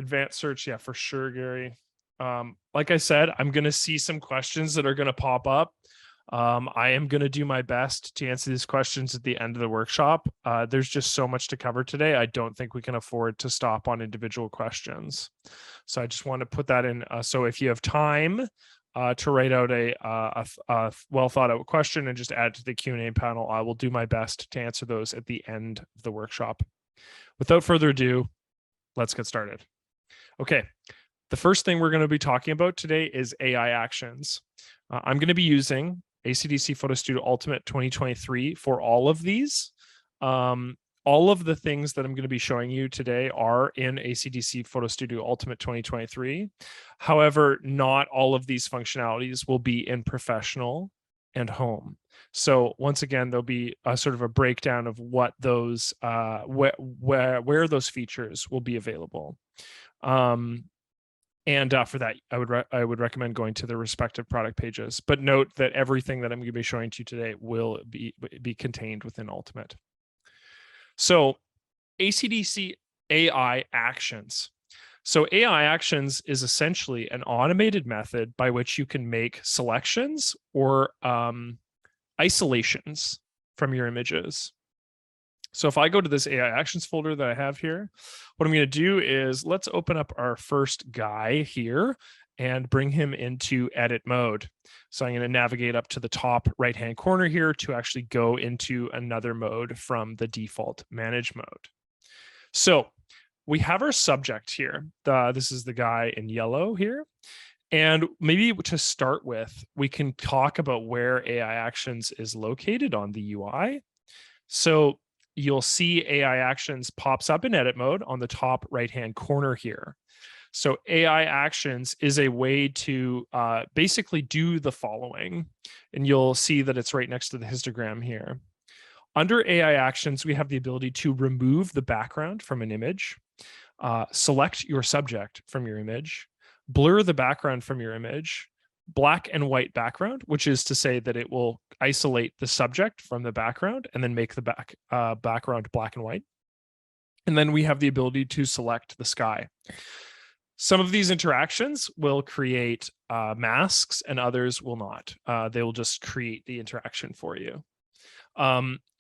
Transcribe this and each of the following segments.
Advanced search, yeah, for sure, Gary. Like I said, I'm going to see some questions that are going to pop up. I am going to do my best to answer these questions at the end of the workshop. There's just so much to cover today. I don't think we can afford to stop on individual questions. So I just want to put that in. So if you have time to write out a well thought out question and just add to the Q&A panel, I will do my best to answer those at the end of the workshop. Without further ado, let's get started. Okay, the first thing we're going to be talking about today is AI actions. I'm going to be using ACDSee Photo Studio Ultimate 2023 for all of these. All of the things that I'm going to be showing you today are in ACDSee Photo Studio Ultimate 2023. However, not all of these functionalities will be in Professional and Home. So once again, there'll be a sort of a breakdown of what those, where those features will be available. And for that, I would recommend going to the respective product pages. But note that everything that I'm going to be showing to you today will be contained within Ultimate. So ACDSee AI actions. So AI actions is essentially an automated method by which you can make selections or isolations from your images. So if I go to this AI actions folder that I have here, what I'm going to do is let's open up our first guy here and bring him into edit mode. So I'm going to navigate up to the top right-hand corner here to actually go into another mode from the default manage mode. So we have our subject here. This is the guy in yellow here. And maybe to start with, we can talk about where AI actions is located on the UI. So you'll see AI actions pops up in edit mode on the top right-hand corner here. So AI actions is a way to basically do the following, and you'll see that it's right next to the histogram here. Under AI actions, we have the ability to remove the background from an image, select your subject from your image, blur the background from your image, black and white background, which is to say that it will isolate the subject from the background and then make the background black and white. And then we have the ability to select the sky. Some of these interactions will create masks and others will not. They will just create the interaction for you.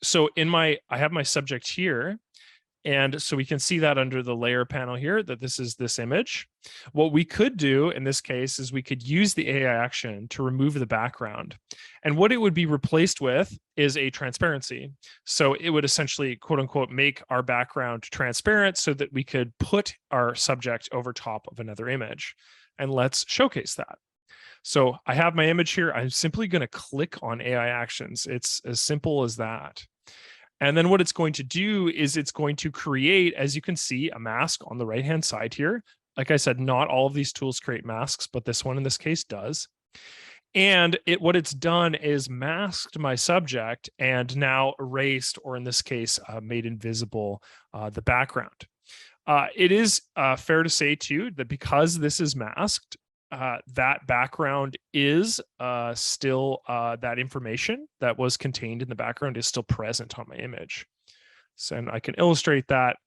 So I have my subject here. And so we can see that under the layer panel here, that this is this image. What we could do in this case is we could use the AI action to remove the background. And what it would be replaced with is a transparency. So it would essentially, quote unquote, make our background transparent so that we could put our subject over top of another image. And let's showcase that. So I have my image here. I'm simply going to click on AI actions. It's as simple as that. And then what it's going to do is it's going to create, as you can see, a mask on the right-hand side here. Like I said, not all of these tools create masks, but this one in this case does. And what it's done is masked my subject and now erased, or in this case, made invisible the background. It is fair to say too that because this is masked, that background is still that information that was contained in the background is still present on my image. So and I can illustrate that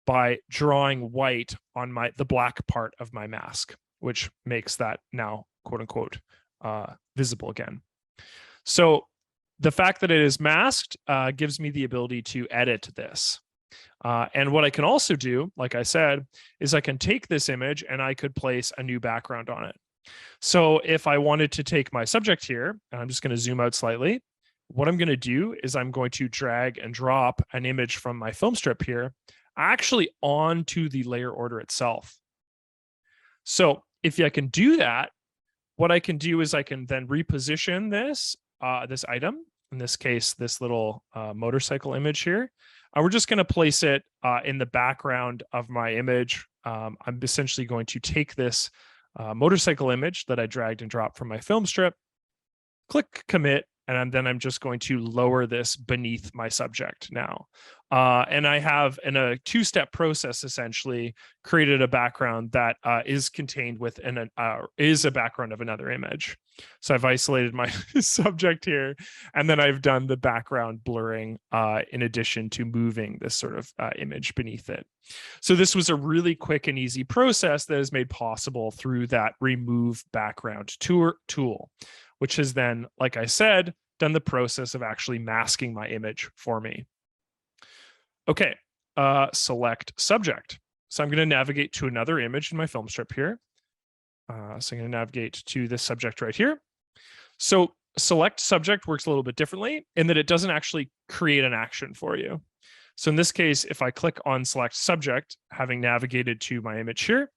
by drawing white on the black part of my mask, which makes that now, quote unquote, visible again. So the fact that it is masked gives me the ability to edit this. And what I can also do, like I said, is I can take this image and I could place a new background on it. So if I wanted to take my subject here, and I'm just going to zoom out slightly, what I'm going to do is I'm going to drag and drop an image from my film strip here, actually onto the layer order itself. So if I can do that, what I can do is I can then reposition this, this item, in this case, this little motorcycle image here. We're just going to place it in the background of my image. I'm essentially going to take this motorcycle image that I dragged and dropped from my film strip, click commit, and then I'm just going to lower this beneath my subject now. And I have, in a two-step process, essentially created a background that is contained within is a background of another image. So I've isolated my subject here, and then I've done the background blurring in addition to moving this sort of image beneath it. So this was a really quick and easy process that is made possible through that remove background tool, which has then, like I said, done the process of actually masking my image for me. Okay, select subject. So I'm going to navigate to another image in my film strip here. So I'm going to navigate to this subject right here. So select subject works a little bit differently in that it doesn't actually create an action for you. So in this case, if I click on select subject, having navigated to my image here,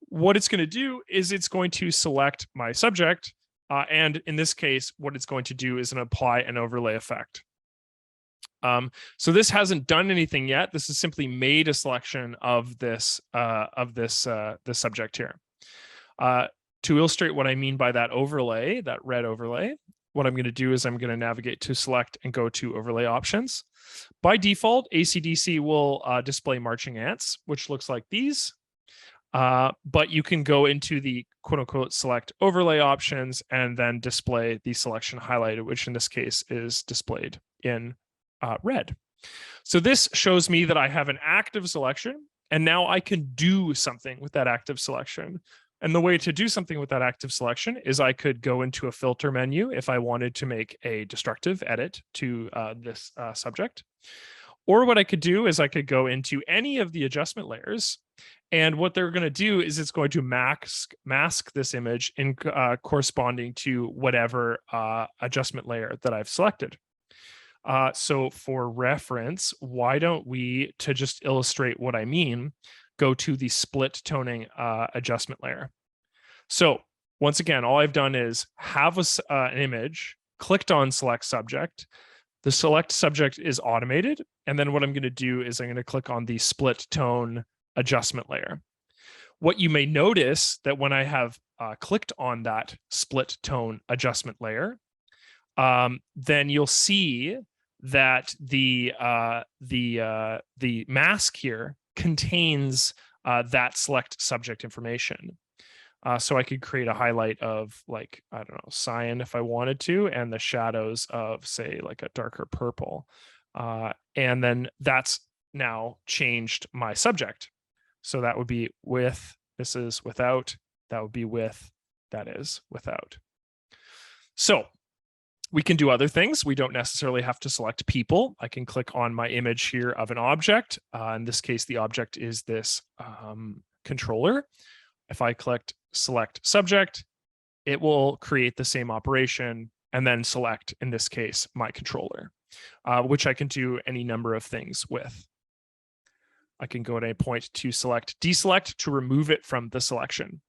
what it's going to do is it's going to select my subject. And in this case, what it's going to do is apply an overlay effect. So this hasn't done anything yet. This has simply made a selection of this subject here. To illustrate what I mean by that overlay, that red overlay, what I'm going to do is I'm going to navigate to select and go to overlay options. By default, ACDSee will display marching ants, which looks like these. But you can go into the quote unquote select overlay options and then display the selection highlighted, which in this case is displayed in red. So this shows me that I have an active selection, and now I can do something with that active selection. And the way to do something with that active selection is I could go into a filter menu if I wanted to make a destructive edit to this subject. Or what I could do is I could go into any of the adjustment layers. And what they're going to do is it's going to mask this image in corresponding to whatever adjustment layer that I've selected. So for reference, why don't we, to just illustrate what I mean, go to the split toning adjustment layer. So once again, all I've done is have an image, clicked on select subject. The select subject is automated. And then what I'm going to do is I'm going to click on the split tone adjustment layer. What you may notice that when I have clicked on that split tone adjustment layer, then you'll see that the mask here contains that select subject information. So I could create a highlight of, like, I don't know, cyan if I wanted to, and the shadows of, say, like a darker purple. And then that's now changed my subject. So that would be with, this is without, that would be with, that is without. So we can do other things. We don't necessarily have to select people. I can click on my image here of an object. In this case, the object is this controller. If I clicked select subject, it will create the same operation and then select, in this case, my controller, which I can do any number of things with. I can go at a point to select deselect to remove it from the selection.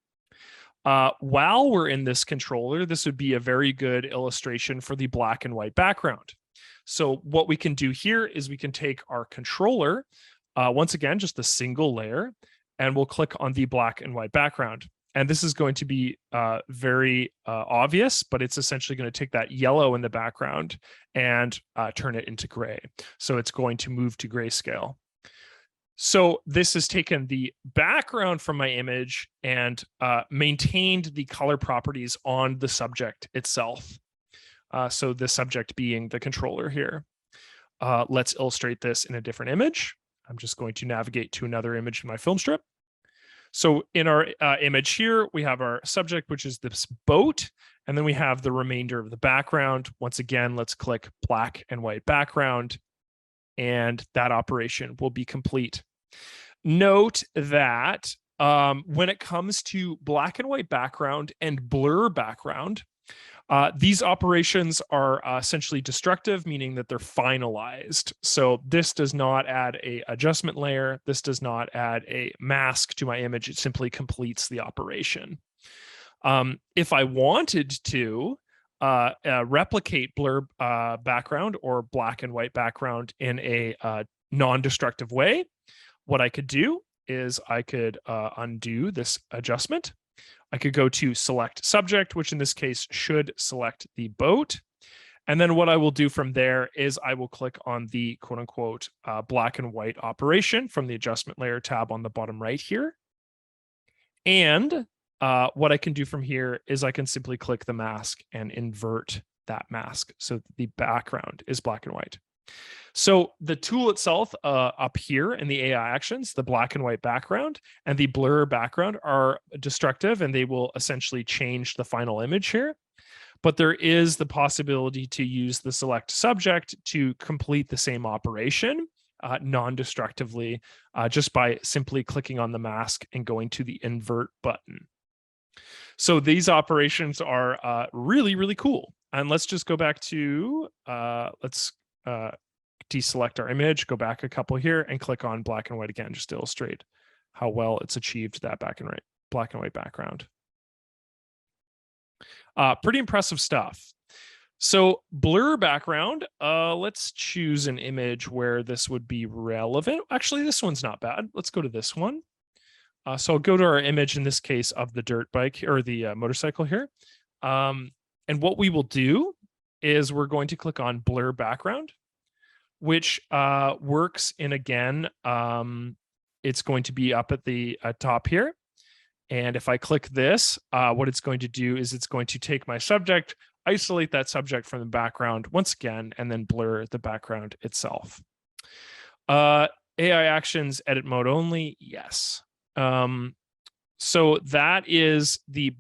While we're in this controller, this would be a very good illustration for the black and white background. So what we can do here is we can take our controller, once again, just a single layer, and we'll click on the black and white background. And this is going to be very obvious, but it's essentially going to take that yellow in the background and turn it into gray. So it's going to move to grayscale. So this has taken the background from my image and maintained the color properties on the subject itself. So the subject being the controller here. Let's illustrate this in a different image. I'm just going to navigate to another image in my film strip. So in our image here, we have our subject, which is this boat, and then we have the remainder of the background. Once again, let's click black and white background, and that operation will be complete. Note that when it comes to black and white background and blur background, these operations are essentially destructive, meaning that they're finalized. So this does not add a adjustment layer. This does not add a mask to my image. It simply completes the operation. If I wanted to replicate blur background or black and white background in a non-destructive way, what I could do is I could undo this adjustment. I could go to select subject, which in this case should select the boat. And then what I will do from there is I will click on the quote unquote black and white operation from the adjustment layer tab on the bottom right here. And what I can do from here is I can simply click the mask and invert that mask so the background is black and white. So the tool itself up here in the AI actions, the black and white background and the blur background are destructive, and they will essentially change the final image here. But there is the possibility to use the select subject to complete the same operation non-destructively just by simply clicking on the mask and going to the invert button. So these operations are really, really cool. And let's just go back to, let's deselect our image, go back a couple here and click on black and white again, just to illustrate how well it's achieved that black and white background. Pretty impressive stuff. So blur background, let's choose an image where this would be relevant. Actually, this one's not bad. Let's go to this one. So I'll go to our image in this case of the dirt bike or the motorcycle here. And what we will do is we're going to click on blur background, which works in, again, it's going to be up at the top here. And if I click this, what it's going to do is it's going to take my subject, isolate that subject from the background once again, and then blur the background itself. AI actions, edit mode only, yes. So that is the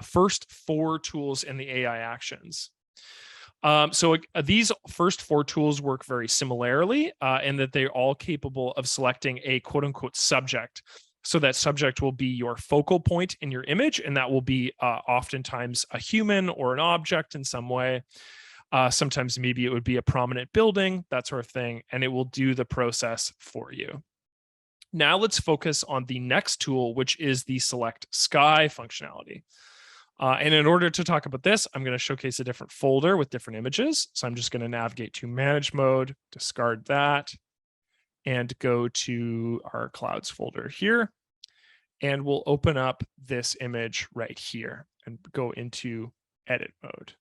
first 4 tools in the AI actions. So these first 4 tools work very similarly in that they're all capable of selecting a quote unquote subject. So that subject will be your focal point in your image, and that will be oftentimes a human or an object in some way. Sometimes maybe it would be a prominent building, that sort of thing, and it will do the process for you. Now let's focus on the next tool, which is the select sky functionality. And in order to talk about this, I'm going to showcase a different folder with different images. So I'm just going to navigate to manage mode, discard that, and go to our clouds folder here. And we'll open up this image right here and go into edit mode.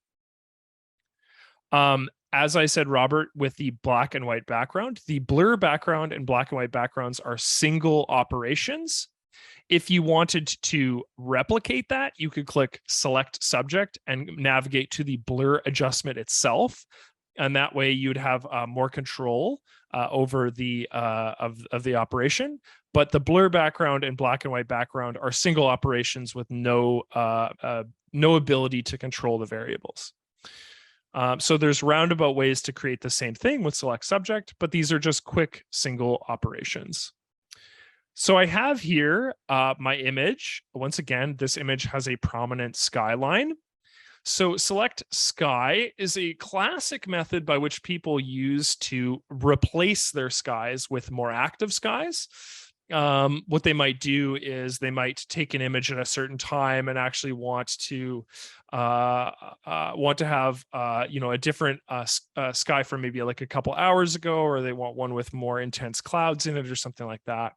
As I said, Robert, with the black and white background, the blur background and black and white backgrounds are single operations. If you wanted to replicate that, you could click select subject and navigate to the blur adjustment itself. And that way you'd have more control over the of the operation. But the blur background and black and white background are single operations with no ability to control the variables. So there's roundabout ways to create the same thing with select subject, but these are just quick single operations. So I have here my image. Once again, this image has a prominent skyline. So select sky is a classic method by which people use to replace their skies with more active skies. What they might do is they might take an image at a certain time and actually want to have a different sky from maybe like a couple hours ago, or they want one with more intense clouds in it or something like that.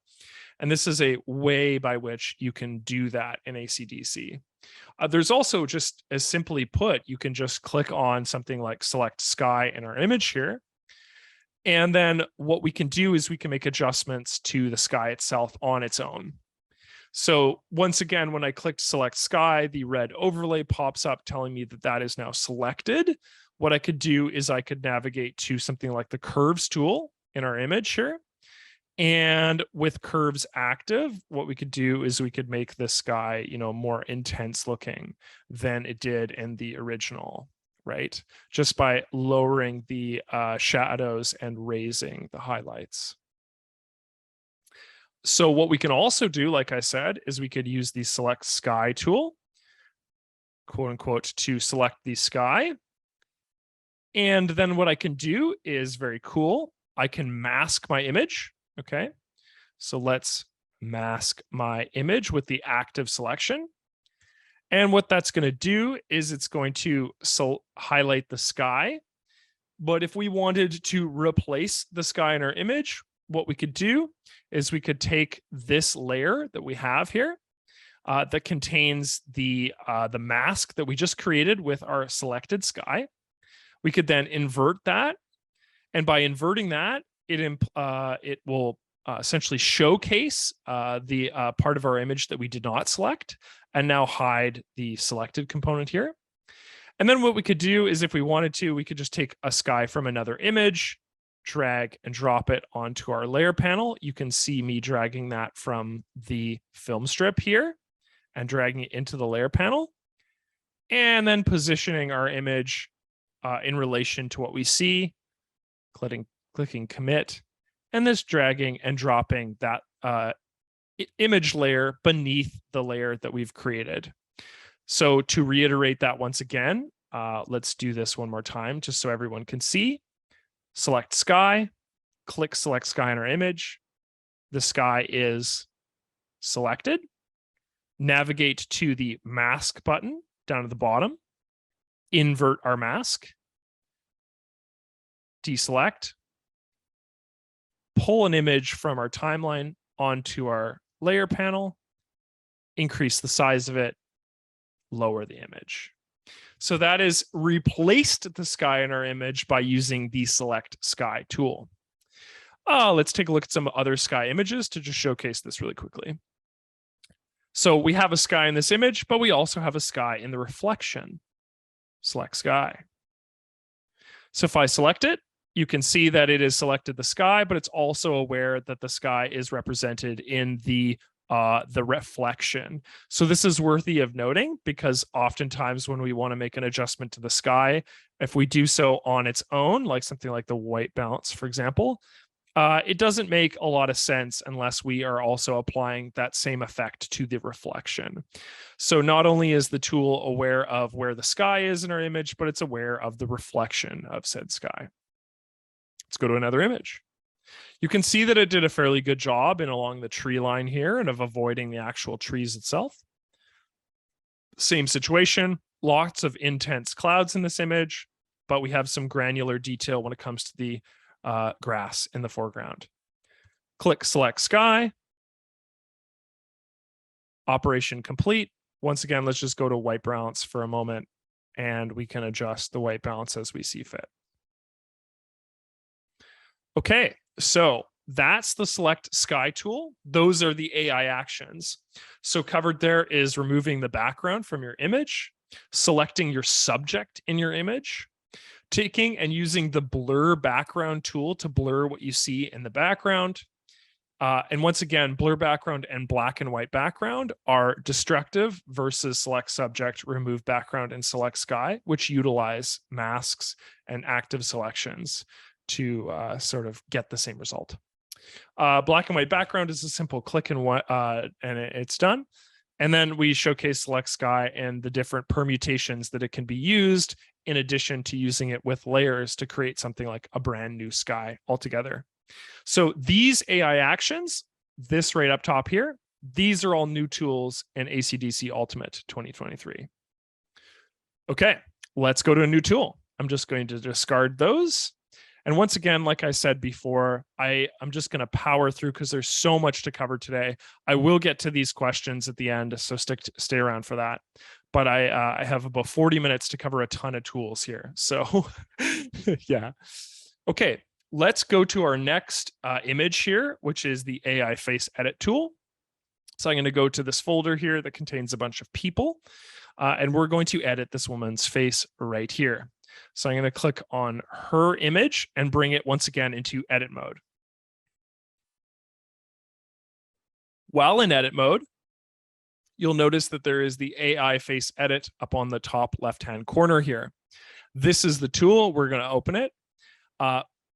And this is a way by which you can do that in ACDSee. There's also, just as simply put, you can just click on something like select sky in our image here. And then what we can do is we can make adjustments to the sky itself on its own. So once again, when I clicked select sky, the red overlay pops up telling me that that is now selected. What I could do is I could navigate to something like the curves tool in our image here. And with curves active, what we could do is we could make the sky, more intense looking than it did in the original, right? Just by lowering the shadows and raising the highlights. So what we can also do, like I said, is we could use the select sky tool, quote unquote, to select the sky. And then what I can do is very cool. I can mask my image. Okay, so let's mask my image with the active selection. And what that's going to do is it's going to highlight the sky. But if we wanted to replace the sky in our image, what we could do is we could take this layer that we have here that contains the mask that we just created with our selected sky. We could then invert that. And by inverting that, it will essentially showcase the part of our image that we did not select, and now hide the selected component here. And then what we could do is, if we wanted to, we could just take a sky from another image, drag and drop it onto our layer panel. You can see me dragging that from the film strip here and dragging it into the layer panel, and then positioning our image in relation to what we see, clicking commit, and this dragging and dropping that image layer beneath the layer that we've created. So to reiterate that once again, let's do this one more time just so everyone can see. Select sky, click select sky in our image. The sky is selected. Navigate to the mask button down at the bottom. Invert our mask. Deselect. Pull an image from our timeline onto our layer panel. Increase the size of it. Lower the image. So that is replaced the sky in our image by using the select sky tool. Let's take a look at some other sky images to just showcase this really quickly. So we have a sky in this image, but we also have a sky in the reflection. Select sky. So if I select it, you can see that it has selected the sky, but it's also aware that the sky is represented in the reflection. So this is worthy of noting, because oftentimes when we want to make an adjustment to the sky, if we do so on its own, like something like the white balance, for example, it doesn't make a lot of sense unless we are also applying that same effect to the reflection. So not only is the tool aware of where the sky is in our image, but it's aware of the reflection of said sky. Let's go to another image. You can see that it did a fairly good job in along the tree line here and of avoiding the actual trees itself. Same situation, lots of intense clouds in this image, but we have some granular detail when it comes to the grass in the foreground. Click select sky. Operation complete. Once again, let's just go to white balance for a moment, and we can adjust the white balance as we see fit. Okay, so that's the select sky tool. Those are the AI actions. So covered there is removing the background from your image, selecting your subject in your image, taking and using the blur background tool to blur what you see in the background. And once again, blur background and black and white background are destructive versus select subject, remove background, and select sky, which utilize masks and active selections to sort of get the same result. Black and white background is a simple click and it's done. And then we showcase select sky and the different permutations that it can be used, in addition to using it with layers to create something like a brand new sky altogether. So these AI actions, this right up top here, these are all new tools in ACDSee Ultimate 2023. Okay, let's go to a new tool. I'm just going to discard those. And once again, like I said before, I'm just going to power through because there's so much to cover today. I will get to these questions at the end, so stay around for that. But I have about 40 minutes to cover a ton of tools here. So yeah. Okay, let's go to our next image here, which is the AI face edit tool. So I'm going to go to this folder here that contains a bunch of people, and we're going to edit this woman's face right here. So I'm going to click on her image and bring it once again into edit mode. While in edit mode, you'll notice that there is the AI face edit up on the top left-hand corner here. This is the tool. We're going to open it.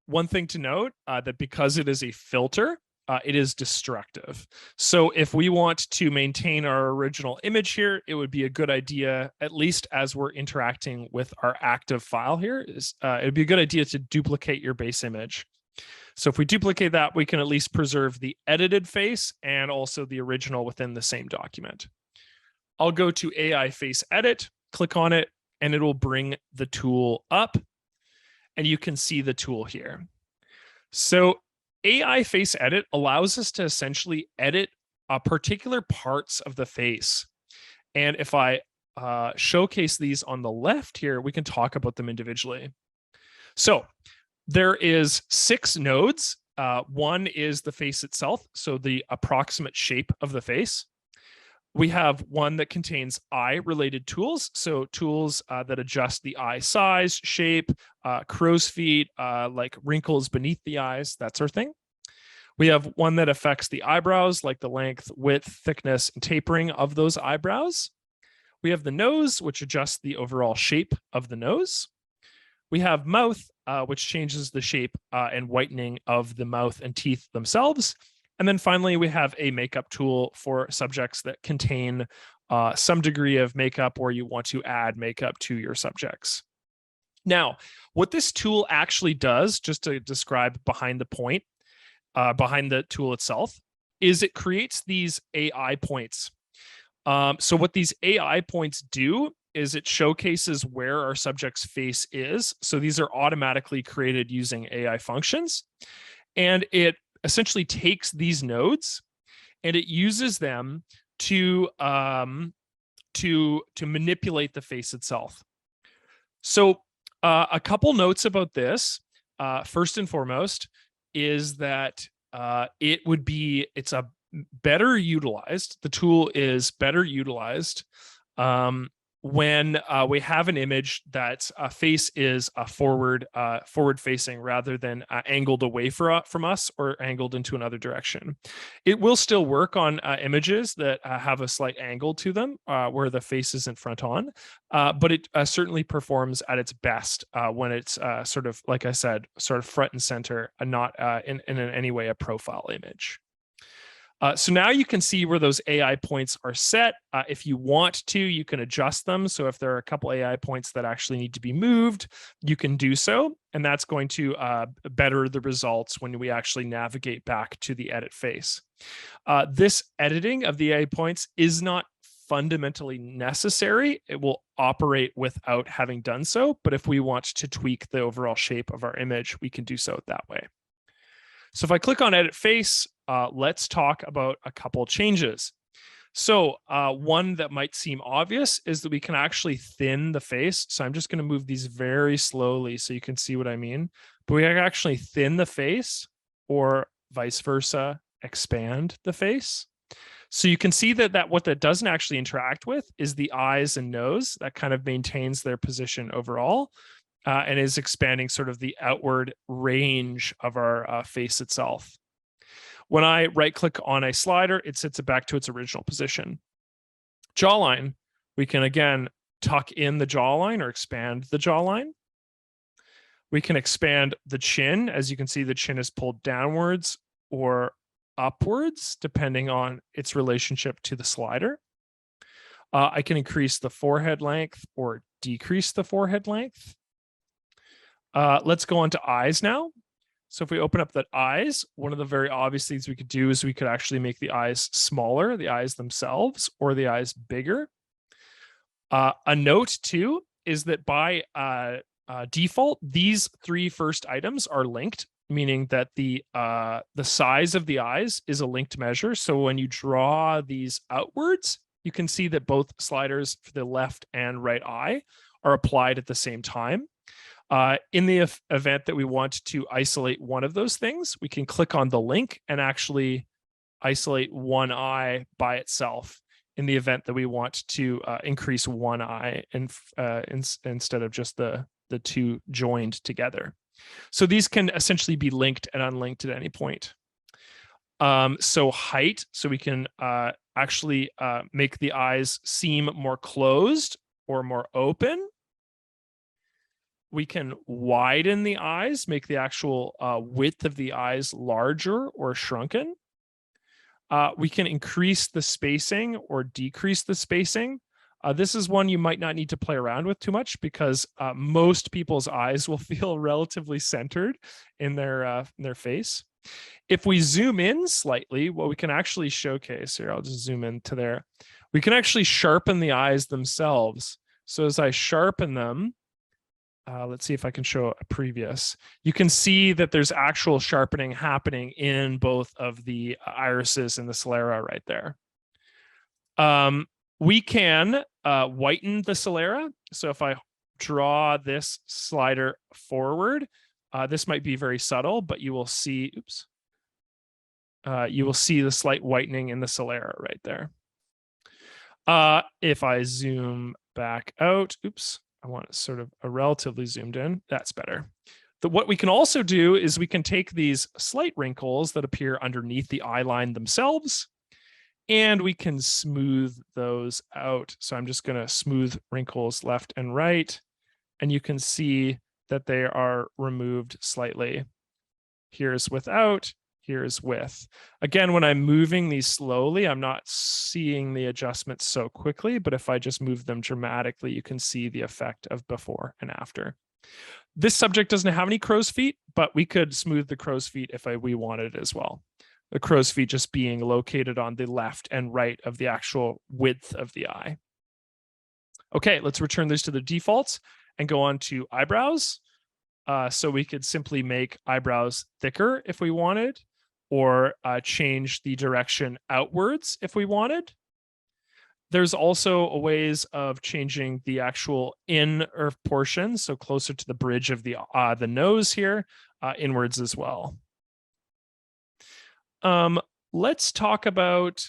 One thing to note, that because it is a filter, it is destructive. So if we want to maintain our original image here, it would be a good idea, at least as we're interacting with our active file here, it'd be a good idea to duplicate your base image. So if we duplicate that, we can at least preserve the edited face and also the original within the same document. I'll go to AI face edit, click on it, and it will bring the tool up, and you can see the tool here. So AI face edit allows us to essentially edit particular parts of the face. And if I showcase these on the left here, we can talk about them individually. So there is 6 nodes One is the face itself, so the approximate shape of the face. We have one that contains eye-related tools, so tools that adjust the eye size, shape, crow's feet, like wrinkles beneath the eyes, that sort of thing. We have one that affects the eyebrows, like the length, width, thickness, and tapering of those eyebrows. We have the nose, which adjusts the overall shape of the nose. We have mouth, which changes the shape and whitening of the mouth and teeth themselves. And then finally, we have a makeup tool for subjects that contain some degree of makeup or you want to add makeup to your subjects. Now, what this tool actually does, just to describe behind the point, behind the tool itself, is it creates these AI points. So what these AI points do is it showcases where our subject's face is. So these are automatically created using AI functions. And it essentially takes these nodes and it uses them to manipulate the face itself. So a couple notes about this. First and foremost is that it's a better utilized. The tool is better utilized when we have an image that face is forward facing rather than angled away from us or angled into another direction. It will still work on images that have a slight angle to them where the face isn't front on, but it certainly performs at its best when it's sort of, like I said, sort of front and center and not in any way a profile image. So now you can see where those AI points are set. If you want to, you can adjust them. So if there are a couple AI points that actually need to be moved, you can do so. And that's going to better the results when we actually navigate back to the edit face. This editing of the AI points is not fundamentally necessary. It will operate without having done so. But if we want to tweak the overall shape of our image, we can do so that way. So if I click on edit face, let's talk about a couple changes. So one that might seem obvious is that we can actually thin the face. So I'm just going to move these very slowly so you can see what I mean. But we can actually thin the face or vice versa, expand the face. So you can see that what that doesn't actually interact with is the eyes and nose. That kind of maintains their position overall. And is expanding sort of the outward range of our face itself. When I right click on a slider, it sets it back to its original position. Jawline, we can again tuck in the jawline or expand the jawline. We can expand the chin. As you can see, the chin is pulled downwards or upwards, depending on its relationship to the slider. I can increase the forehead length or decrease the forehead length. Let's go on to eyes now. So if we open up the eyes, one of the very obvious things we could do is we could actually make the eyes smaller, the eyes themselves, or the eyes bigger. A note too is that by default, these three first items are linked, meaning that the size of the eyes is a linked measure. So when you draw these outwards, you can see that both sliders for the left and right eye are applied at the same time. In the event that we want to isolate one of those things, we can click on the link and actually isolate one eye by itself in the event that we want to increase one eye instead of just the two joined together. So these can essentially be linked and unlinked at any point. So height, so we can actually make the eyes seem more closed or more open. We can widen the eyes, make the actual width of the eyes larger or shrunken. We can increase the spacing or decrease the spacing. This is one you might not need to play around with too much because most people's eyes will feel relatively centered in their face. If we zoom in slightly, what we can actually showcase here, I'll just zoom into there. We can actually sharpen the eyes themselves. So as I sharpen them, let's see if I can show a previous. You can see that there's actual sharpening happening in both of the irises and the sclera right there. We can whiten the sclera. So if I draw this slider forward, this might be very subtle, but you will see, oops, you will see the slight whitening in the sclera right there. If I zoom back out, oops, I want it sort of a relatively zoomed in. That's better. What we can also do is we can take these slight wrinkles that appear underneath the eye line themselves, and we can smooth those out. So I'm just going to smooth wrinkles left and right, and you can see that they are removed slightly. Here's without, here's with. Again, when I'm moving these slowly, I'm not seeing the adjustments so quickly, but if I just move them dramatically, you can see the effect of before and after. This subject doesn't have any crow's feet, but we could smooth the crow's feet if we wanted as well. The crow's feet just being located on the left and right of the actual width of the eye. Okay, let's return these to the defaults and go on to eyebrows. So we could simply make eyebrows thicker if we wanted, or change the direction outwards if we wanted. There's also ways of changing the actual inner portion, so closer to the bridge of the nose here, inwards as well. Let's talk about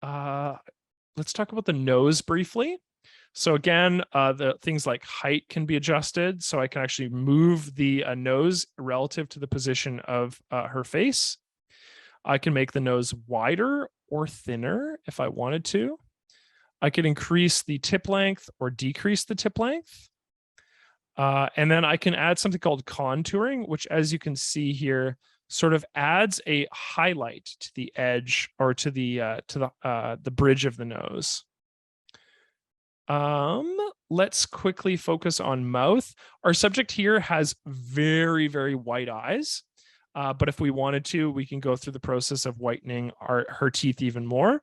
the nose briefly. So again, the things like height can be adjusted. So I can actually move the nose relative to the position of her face. I can make the nose wider or thinner if I wanted to. I could increase the tip length or decrease the tip length. And then I can add something called contouring, which, as you can see here, sort of adds a highlight to the edge or to the bridge of the nose. Let's quickly focus on mouth. Our subject here has very, very white eyes. But if we wanted to, we can go through the process of whitening her teeth even more.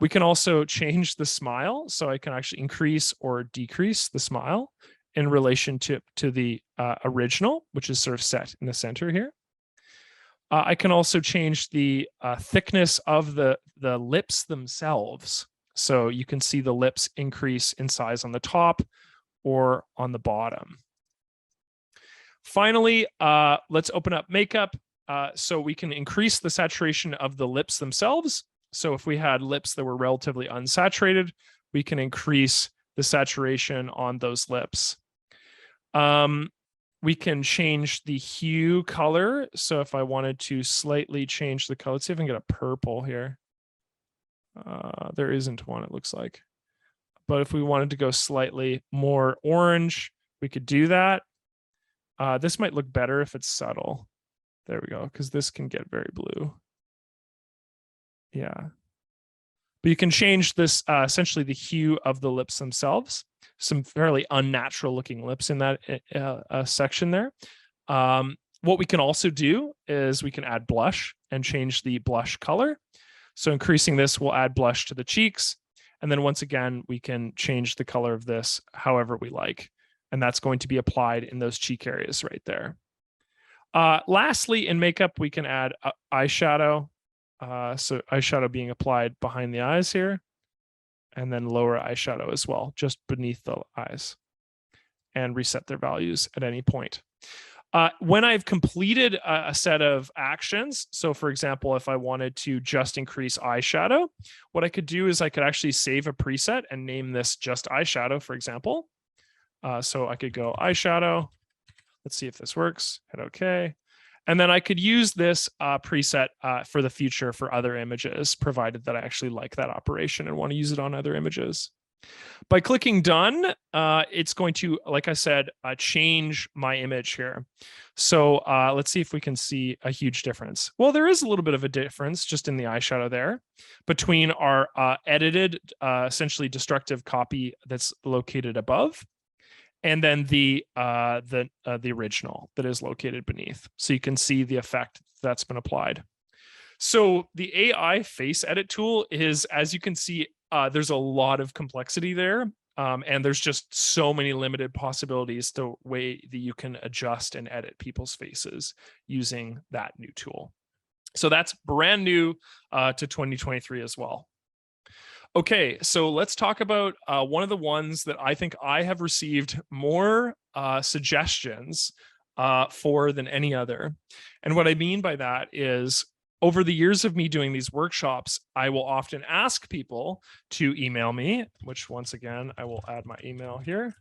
We can also change the smile. So I can actually increase or decrease the smile in relation to the original, which is sort of set in the center here. I can also change the thickness of the lips themselves. So you can see the lips increase in size on the top or on the bottom. Finally, let's open up makeup. So we can increase the saturation of the lips themselves. So if we had lips that were relatively unsaturated, we can increase the saturation on those lips. We can change the hue color. So if I wanted to slightly change the color, let's see if I can get a purple here. There isn't one, it looks like. But if we wanted to go slightly more orange, we could do that. This might look better if it's subtle. There we go, because this can get very blue. Yeah. But you can change this, essentially the hue of the lips themselves. Some fairly unnatural looking lips in that section there. What we can also do is we can add blush and change the blush color. So increasing this will add blush to the cheeks. And then once again, we can change the color of this however we like. And that's going to be applied in those cheek areas right there. Lastly, in makeup, we can add eyeshadow. So eyeshadow being applied behind the eyes here, and then lower eyeshadow as well, just beneath the eyes, and reset their values at any point. When I've completed a set of actions, so for example, if I wanted to just increase eyeshadow, what I could do is I could actually save a preset and name this just eyeshadow, for example. So I could go eyeshadow. Let's see if this works. Hit OK. And then I could use this preset for the future for other images, provided that I actually like that operation and want to use it on other images. By clicking done, it's going to, like I said, change my image here. So let's see if we can see a huge difference. Well, there is a little bit of a difference just in the eyeshadow there between our edited, essentially destructive copy that's located above, and then the original that is located beneath. So you can see the effect that's been applied. So the AI face edit tool is, as you can see, there's a lot of complexity there. And there's just so many limited possibilities the way that you can adjust and edit people's faces using that new tool. So that's brand new to 2023 as well. Okay, so let's talk about one of the ones that I think I have received more suggestions for than any other. And what I mean by that is over the years of me doing these workshops, I will often ask people to email me, which once again, I will add my email here,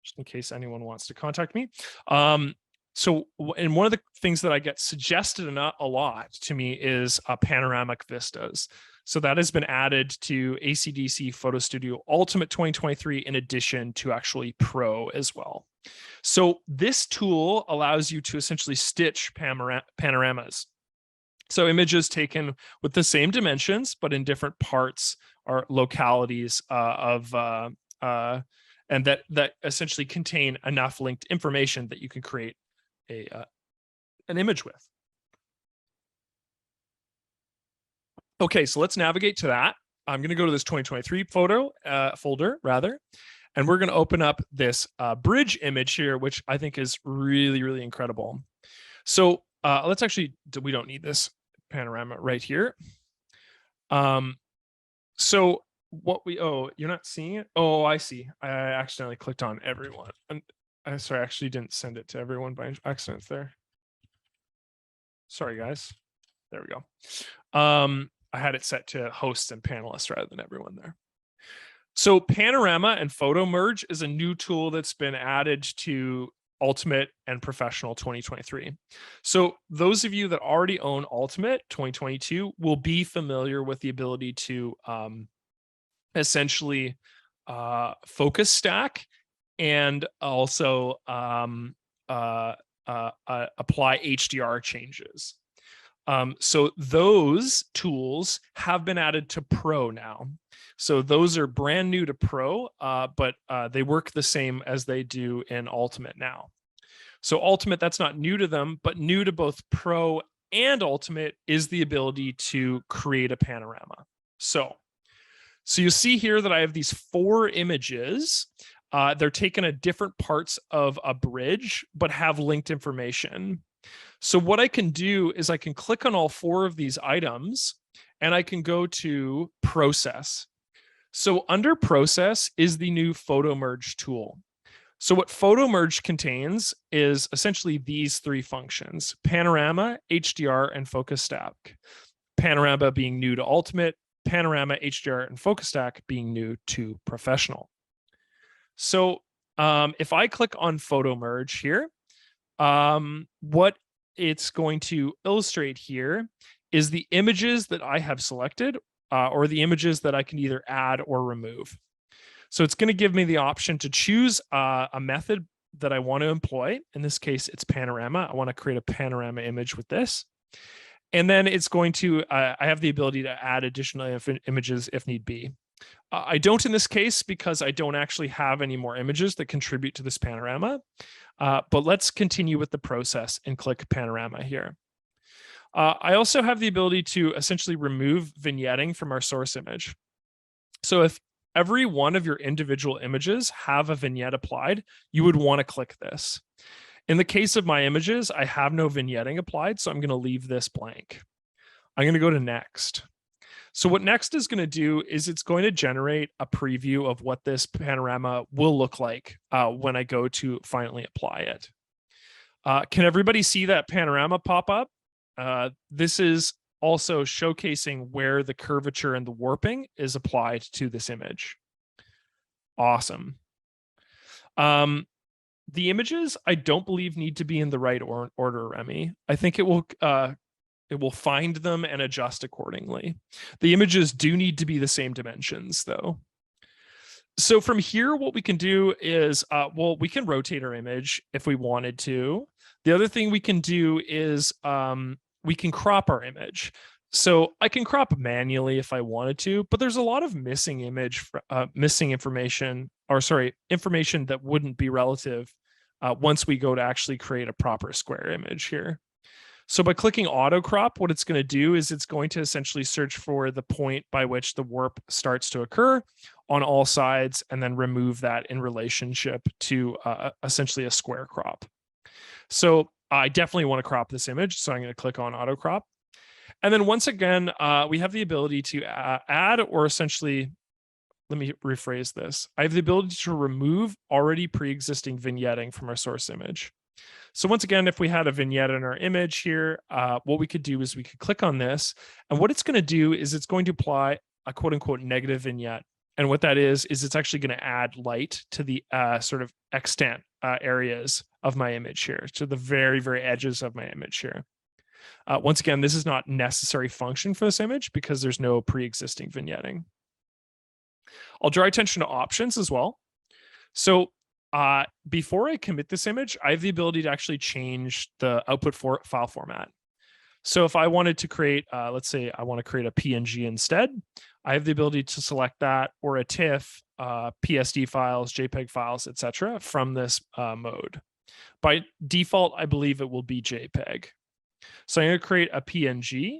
just in case anyone wants to contact me. And one of the things that I get suggested a lot to me is panoramic vistas. So that has been added to ACDSee Photo Studio Ultimate 2023 in addition to actually Pro as well. So this tool allows you to essentially stitch panoramas. So images taken with the same dimensions, but in different parts or localities and that essentially contain enough linked information that you can create an image with. Okay, so let's navigate to that. I'm going to go to this 2023 photo folder rather, and we're going to open up this bridge image here, which I think is really, really incredible. So let's actually, we don't need this panorama right here. So what you're not seeing it? Oh, I see. I accidentally clicked on everyone. And sorry, I actually didn't send it to everyone by accident there. Sorry, guys. There we go. I had it set to hosts and panelists rather than everyone there. So Panorama and Photo Merge is a new tool that's been added to Ultimate and Professional 2023. So those of you that already own Ultimate 2022 will be familiar with the ability to essentially focus stack and also apply HDR changes. So those tools have been added to Pro now. So those are brand new to Pro, but they work the same as they do in Ultimate now. So Ultimate, that's not new to them, but new to both Pro and Ultimate is the ability to create a panorama. So you see here that I have these 4 images. They're taken at different parts of a bridge, but have linked information. So what I can do is I can click on all 4 of these items and I can go to Process. So under Process is the new Photo Merge tool. So what Photo Merge contains is essentially these 3 functions: Panorama, HDR, and Focus Stack. Panorama being new to Ultimate, Panorama, HDR, and Focus Stack being new to Professional. So if I click on Photo Merge here, what it's going to illustrate here is the images that I have selected or the images that I can either add or remove. So it's going to give me the option to choose a method that I want to employ. In this case, it's panorama. I want to create a panorama image with this. And then it's going to, I have the ability to add additional images if need be. I don't in this case because I don't actually have any more images that contribute to this panorama. But let's continue with the process and click panorama here. I also have the ability to essentially remove vignetting from our source image. So if every one of your individual images have a vignette applied, you would want to click this. In the case of my images, I have no vignetting applied, so I'm going to leave this blank. I'm going to go to next. So what next is going to do is it's going to generate a preview of what this panorama will look like when I go to finally apply it. Can everybody see that panorama pop up? This is also showcasing where the curvature and the warping is applied to this image. Awesome. The images, I don't believe need to be in the right order, Remy. I think it will find them and adjust accordingly. The images do need to be the same dimensions though. So from here, what we can do is, well, we can rotate our image if we wanted to. The other thing we can do is we can crop our image. So I can crop manually if I wanted to, but there's a lot of missing information that wouldn't be relative once we go to actually create a proper square image here. So by clicking auto crop, what it's going to do is it's going to essentially search for the point by which the warp starts to occur on all sides and then remove that in relationship to essentially a square crop. So I definitely want to crop this image. So I'm going to click on auto crop. And then once again, we have the ability to add or essentially, let me rephrase this. I have the ability to remove already pre-existing vignetting from our source image. So once again, if we had a vignette in our image here, what we could do is we could click on this, and what it's going to do is it's going to apply a quote unquote negative vignette. And what that is it's actually going to add light to the sort of extant areas of my image here, to the very, very edges of my image here. Once again, this is not necessary function for this image because there's no pre-existing vignetting. I'll draw attention to options as well. So before I commit this image, I have the ability to actually change the output file format. So if I wanted to create, let's say I want to create a PNG instead, I have the ability to select that, or a TIFF, PSD files, JPEG files, etc. from this mode. By default, I believe it will be JPEG. So I'm going to create a PNG.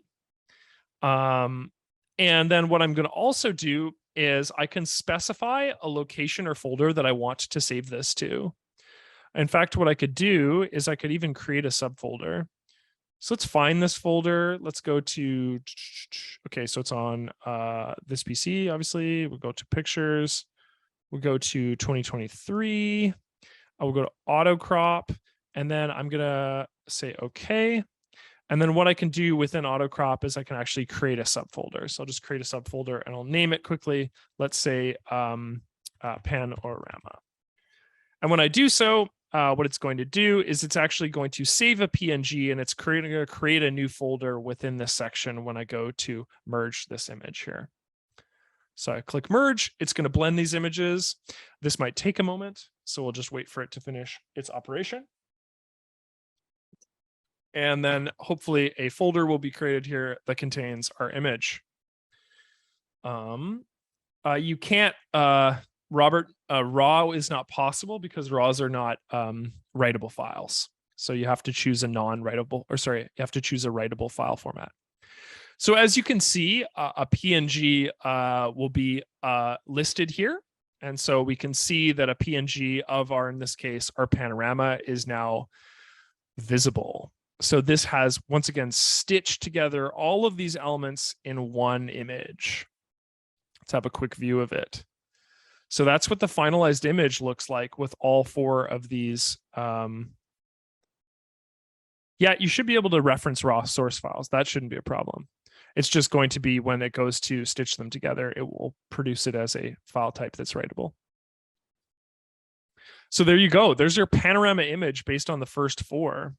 And then what I'm going to also do is I can specify a location or folder that I want to save this to. In fact, what I could do is I could even create a subfolder. So let's find this folder. Let's go to, okay, so it's on this PC, obviously. We'll go to pictures. We'll go to 2023. I will go to auto crop, and then I'm going to say okay. And then what I can do within auto crop is I can actually create a subfolder. So I'll just create a subfolder and I'll name it quickly. Let's say Panorama. And when I do so, what it's going to do is it's actually going to save a PNG, and it's going to create a new folder within this section when I go to merge this image here. So I click merge, it's going to blend these images. This might take a moment, so we'll just wait for it to finish its operation. And then hopefully a folder will be created here that contains our image. You can't, Robert, RAW is not possible because RAWs are not writable files. So you have to choose a non-writable, or sorry, you have to choose a writable file format. So as you can see, a PNG will be listed here. And so we can see that a PNG of our, in this case, our panorama is now visible. So this has, once again, stitched together all of these elements in one image. Let's have a quick view of it. So that's what the finalized image looks like with all four of these. Yeah, you should be able to reference raw source files. That shouldn't be a problem. It's just going to be when it goes to stitch them together, it will produce it as a file type that's writable. So there you go. There's your panorama image based on the first four.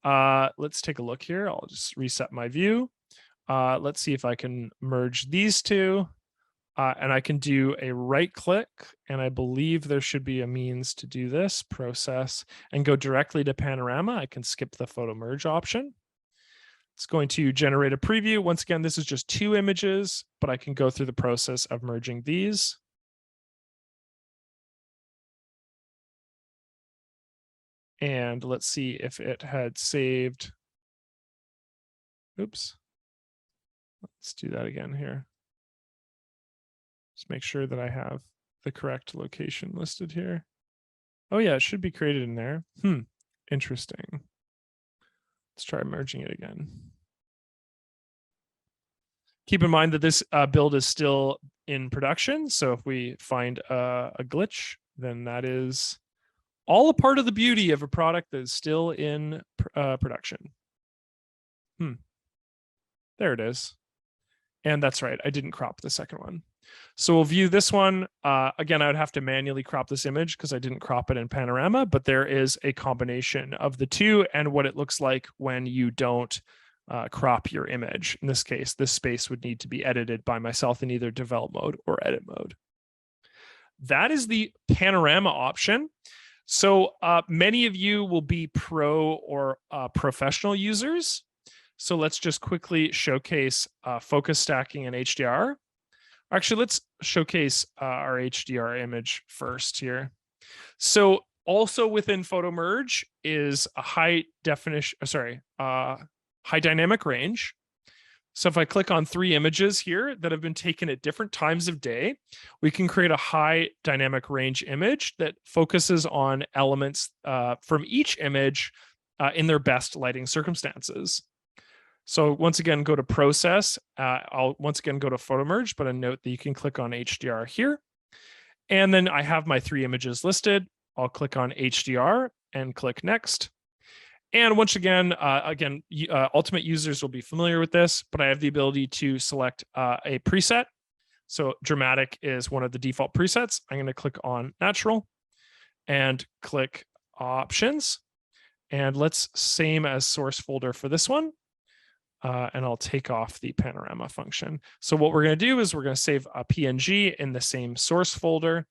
Let's take a look here. I'll just reset my view. Let's see if I can merge these two. And I can do a right click, and I believe there should be a means to do this process and go directly to panorama. I can skip the photo merge option. It's going to generate a preview. Once again, this is just two images, but I can go through the process of merging these. And let's see if it had saved. Oops. Let's do that again here. Just make sure that I have the correct location listed here. Oh yeah, it should be created in there. Interesting. Let's try merging it again. Keep in mind that this build is still in production. So if we find a glitch, then that is all a part of the beauty of a product that is still in production. There it is. And that's right, I didn't crop the second one. So we'll view this one. Again, I would have to manually crop this image because I didn't crop it in Panorama, but there is a combination of the two and what it looks like when you don't crop your image. In this case, this space would need to be edited by myself in either develop mode or edit mode. That is the Panorama option. So many of you will be pro or professional users. So let's just quickly showcase focus stacking and HDR. Actually, let's showcase our HDR image first here. So also within photo merge is a high dynamic range. So if I click on 3 images here that have been taken at different times of day, we can create a high dynamic range image that focuses on elements from each image in their best lighting circumstances. So once again, go to process. I'll once again go to photo merge, but a note that you can click on HDR here. And then I have my 3 images listed. I'll click on HDR and click next. And once again, ultimate users will be familiar with this, but I have the ability to select a preset. So dramatic is one of the default presets. I'm going to click on natural and click options. And let's same as source folder for this one. And I'll take off the panorama function. So what we're going to do is we're going to save a PNG in the same source folder.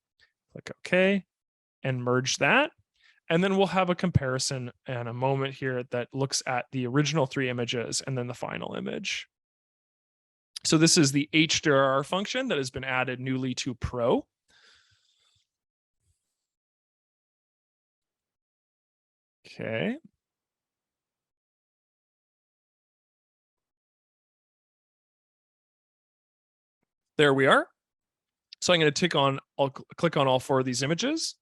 Click OK and merge that. And then we'll have a comparison in a moment here that looks at the original 3 images and then the final image. So this is the HDR function that has been added newly to Pro. Okay. There we are. So I'm going to I'll click on all 4 of these images.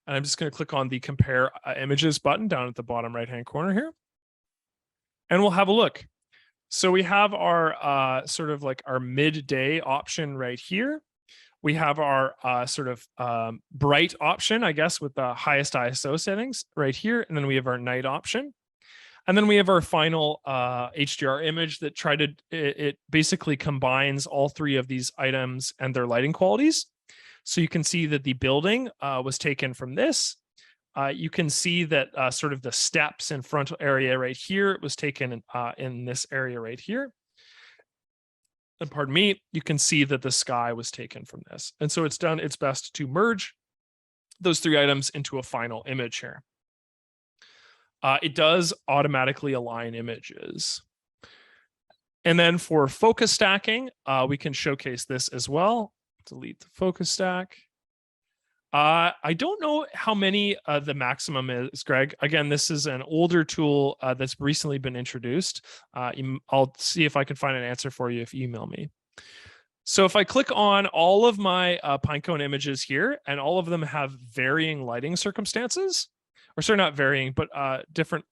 And I'm just going to click on the compare images button down at the bottom right-hand corner here. And we'll have a look. So we have our sort of like our midday option right here. We have our bright option, I guess, with the highest ISO settings right here. And then we have our night option. And then we have our final HDR image that it basically combines all 3 of these items and their lighting qualities. So you can see that the building was taken from this. You can see that sort of the steps in frontal area right here, it was taken in this area right here. And pardon me, you can see that the sky was taken from this. And so it's done its best to merge those 3 items into a final image here. It does automatically align images. And then for focus stacking, we can showcase this as well. Delete the focus stack. I don't know how many the maximum is, Greg. Again, this is an older tool that's recently been introduced. I'll see if I can find an answer for you if you email me. So if I click on all of my pinecone images here, and all of them have varying lighting circumstances, or sorry, not varying, but different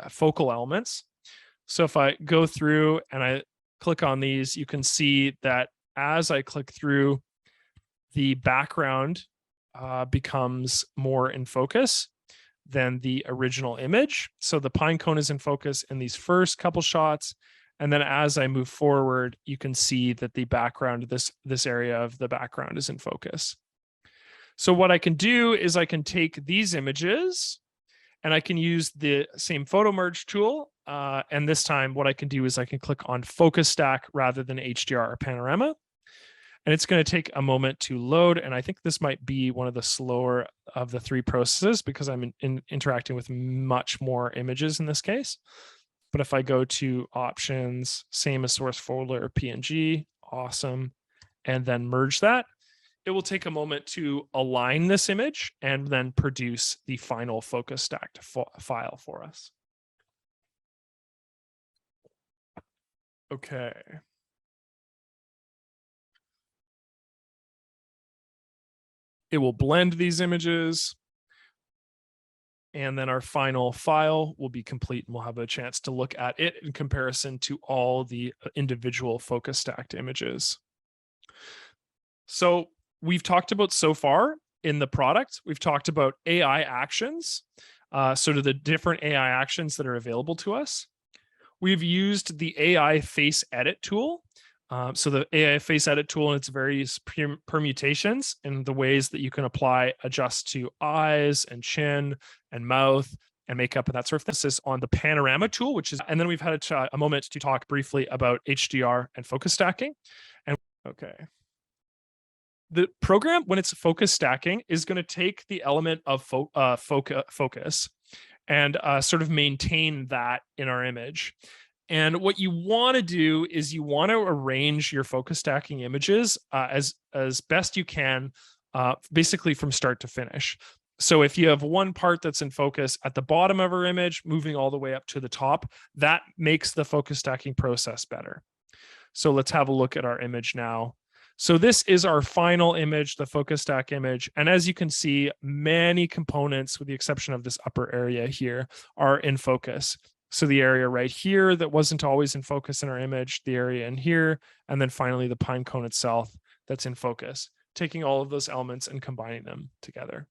focal elements. So if I go through and I click on these, you can see that as I click through, the background becomes more in focus than the original image. So the pine cone is in focus in these first couple shots. And then as I move forward, you can see that the background, this area of the background is in focus. So what I can do is I can take these images and I can use the same photo merge tool. And this time what I can do is I can click on focus stack rather than HDR or panorama. And it's going to take a moment to load. And I think this might be one of the slower of the 3 processes because I'm interacting with much more images in this case. But if I go to options, same as source folder, PNG, awesome, and then merge that, it will take a moment to align this image and then produce the final focus stacked file for us. Okay. It will blend these images. And then our final file will be complete and we'll have a chance to look at it in comparison to all the individual focus stacked images. So we've talked about so far in the product, we've talked about AI actions, sort of the different AI actions that are available to us. We've used the AI face edit tool. So the AI face edit tool and its various permutations and the ways that you can adjust to eyes and chin and mouth and makeup and that sort of thing. This is on the panorama tool, and then we've had a moment to talk briefly about HDR and focus stacking. And okay. The program, when it's focus stacking, is going to take the element of focus and sort of maintain that in our image. And what you want to do is you want to arrange your focus stacking images as best you can, basically from start to finish. So if you have one part that's in focus at the bottom of our image, moving all the way up to the top, that makes the focus stacking process better. So let's have a look at our image now. So this is our final image, the focus stack image. And as you can see, many components, with the exception of this upper area here, are in focus. So the area right here that wasn't always in focus in our image, the area in here, and then finally the pine cone itself that's in focus, taking all of those elements and combining them together.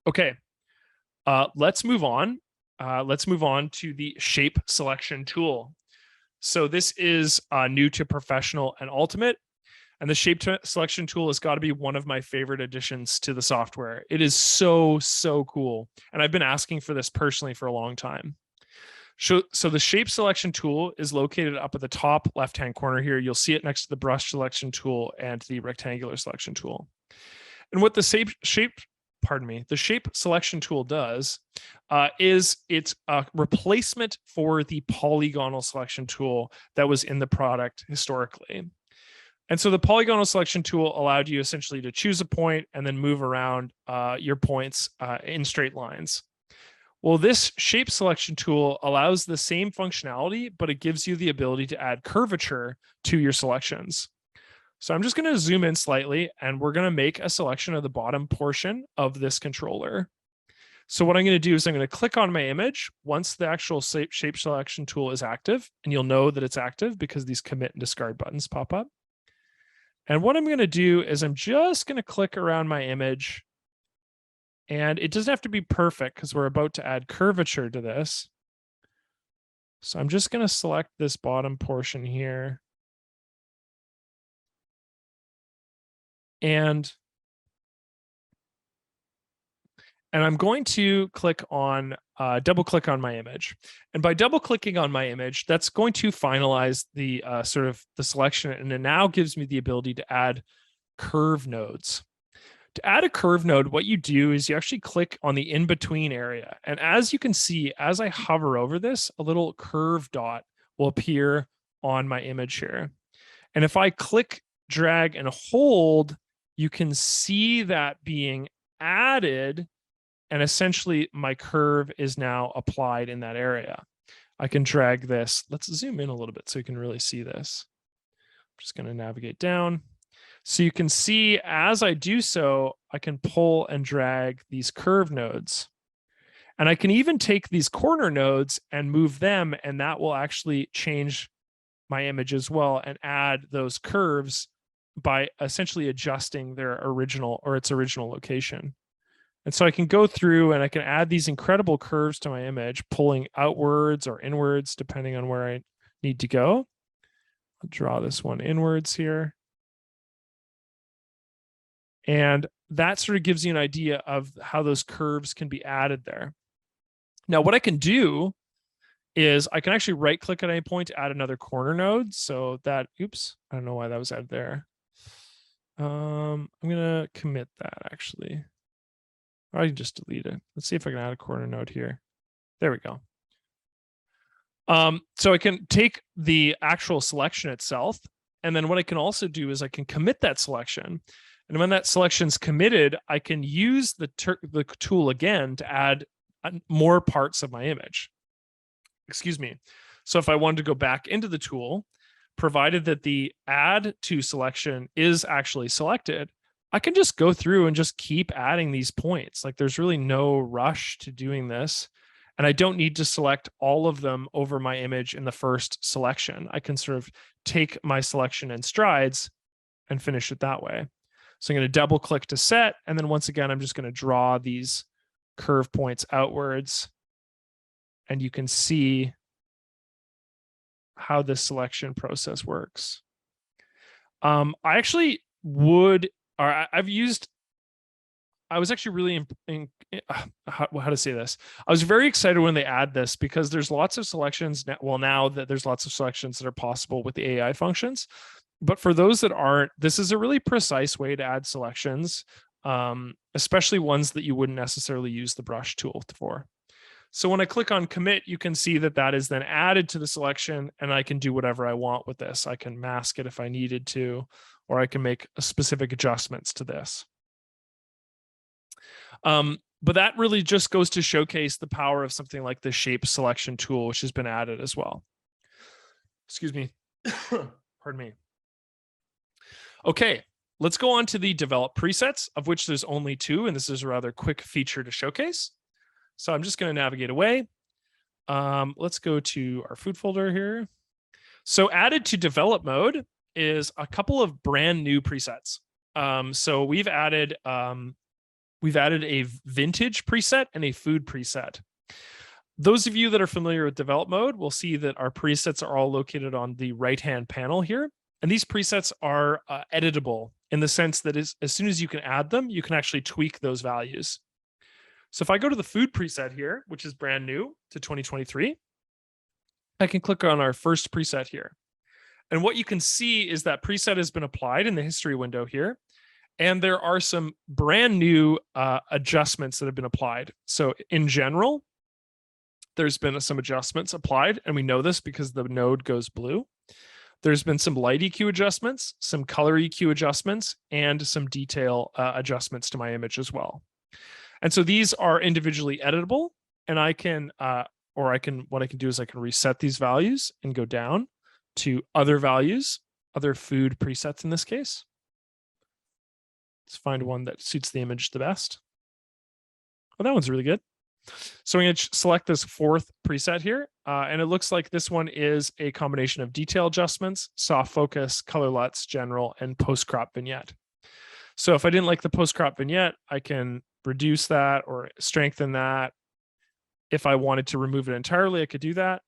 Okay, let's move on let's move on to the shape selection tool. So this is new to professional and ultimate. And the shape selection tool has got to be one of my favorite additions to the software. It is so, so cool. And I've been asking for this personally for a long time. So the shape selection tool is located up at the top left-hand corner here. You'll see it next to the brush selection tool and the rectangular selection tool. And what the shape selection tool does is it's a replacement for the polygonal selection tool that was in the product historically. And so the polygonal selection tool allowed you essentially to choose a point and then move around your points in straight lines. Well, this shape selection tool allows the same functionality, but it gives you the ability to add curvature to your selections. So I'm just going to zoom in slightly, and we're going to make a selection of the bottom portion of this controller. So what I'm going to do is I'm going to click on my image once the actual shape selection tool is active, and you'll know that it's active because these commit and discard buttons pop up. And what I'm going to do is I'm just going to click around my image, and it doesn't have to be perfect because we're about to add curvature to this. So I'm just going to select this bottom portion here. And I'm going to click on, double click on my image. And by double clicking on my image, that's going to finalize the sort of the selection. And it now gives me the ability to add curve nodes. To add a curve node, what you do is you actually click on the in-between area. And as you can see, as I hover over this, a little curve dot will appear on my image here. And if I click, drag, and hold, you can see that being added. And essentially, my curve is now applied in that area. I can drag this. Let's zoom in a little bit so you can really see this. I'm just going to navigate down. So you can see as I do so, I can pull and drag these curve nodes. And I can even take these corner nodes and move them, and that will actually change my image as well and add those curves by essentially adjusting their original or its original location. And so I can go through and I can add these incredible curves to my image, pulling outwards or inwards, depending on where I need to go. I'll draw this one inwards here. And that sort of gives you an idea of how those curves can be added there. Now, what I can do is I can actually right click at any point to add another corner node. So that, oops, I don't know why that was added there. I'm going to commit that actually. Or I can just delete it. Let's see if I can add a corner node here. There we go. So I can take the actual selection itself. And then what I can also do is I can commit that selection. And when that selection's committed, I can use the tool again to add more parts of my image. Excuse me. So if I wanted to go back into the tool, provided that the add to selection is actually selected, I can just go through and just keep adding these points. Like there's really no rush to doing this. And I don't need to select all of them over my image in the first selection. I can sort of take my selection in strides and finish it that way. So I'm going to double click to set. And then once again, I'm just going to draw these curve points outwards. And you can see how this selection process works. I actually would, or I've used, I was actually really, how to say this? I was very excited when they add this because there's lots of selections. Well, now that there's lots of selections that are possible with the AI functions. But for those that aren't, this is a really precise way to add selections, especially ones that you wouldn't necessarily use the brush tool for. So when I click on commit, you can see that that is then added to the selection, and I can do whatever I want with this. I can mask it if I needed to, or I can make specific adjustments to this. But that really just goes to showcase the power of something like the shape selection tool, which has been added as well. Excuse me. Pardon me. Okay, let's go on to the develop presets, of which there's only 2, and this is a rather quick feature to showcase. So I'm just going to navigate away. Let's go to our food folder here. So added to develop mode is a couple of brand new presets. So we've added a vintage preset and a food preset. Those of you that are familiar with develop mode will see that our presets are all located on the right-hand panel here. And these presets are editable in the sense that as soon as you can add them, you can actually tweak those values. So if I go to the food preset here, which is brand new to 2023, I can click on our first preset here. And what you can see is that preset has been applied in the history window here. And there are some brand new adjustments that have been applied. So in general, there's been some adjustments applied, and we know this because the node goes blue. There's been some light EQ adjustments, some color EQ adjustments, and some detail adjustments to my image as well. And so these are individually editable, and what I can do is I can reset these values and go down to other values, other food presets in this case. Let's find one that suits the image the best. Oh, that one's really good. So I'm going to select this fourth preset here, and it looks like this one is a combination of detail adjustments, soft focus, color LUTs, general, and post-crop vignette. So if I didn't like the post-crop vignette, I can reduce that or strengthen that. If I wanted to remove it entirely, I could do that.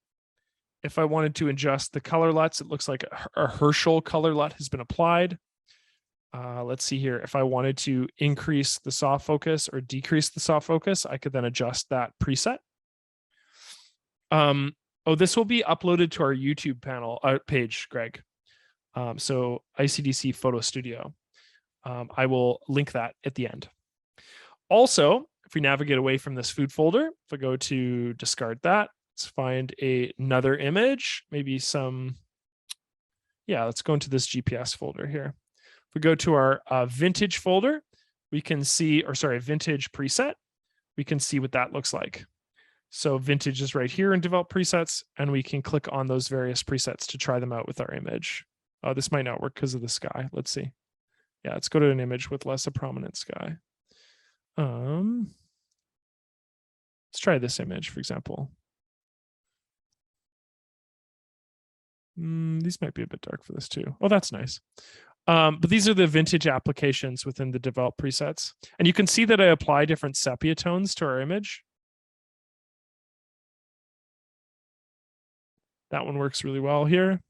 If I wanted to adjust the color LUTs, it looks like a Herschel color LUT has been applied. Let's see here. If I wanted to increase the soft focus or decrease the soft focus, I could then adjust that preset. This will be uploaded to our YouTube page, Greg. So ACDSee Photo Studio. I will link that at the end. Also, if we navigate away from this food folder, if I go to discard that, let's find another image, maybe let's go into this GPS folder here. If we go to our vintage folder, we can see, vintage preset, we can see what that looks like. So vintage is right here in develop presets, and we can click on those various presets to try them out with our image. This might not work because of the sky. Let's see. Yeah, let's go to an image with less a prominent sky. Let's try this image, for example. These might be a bit dark for this too. Oh, that's nice. But these are the vintage applications within the develop presets. And you can see that I apply different sepia tones to our image. That one works really well here.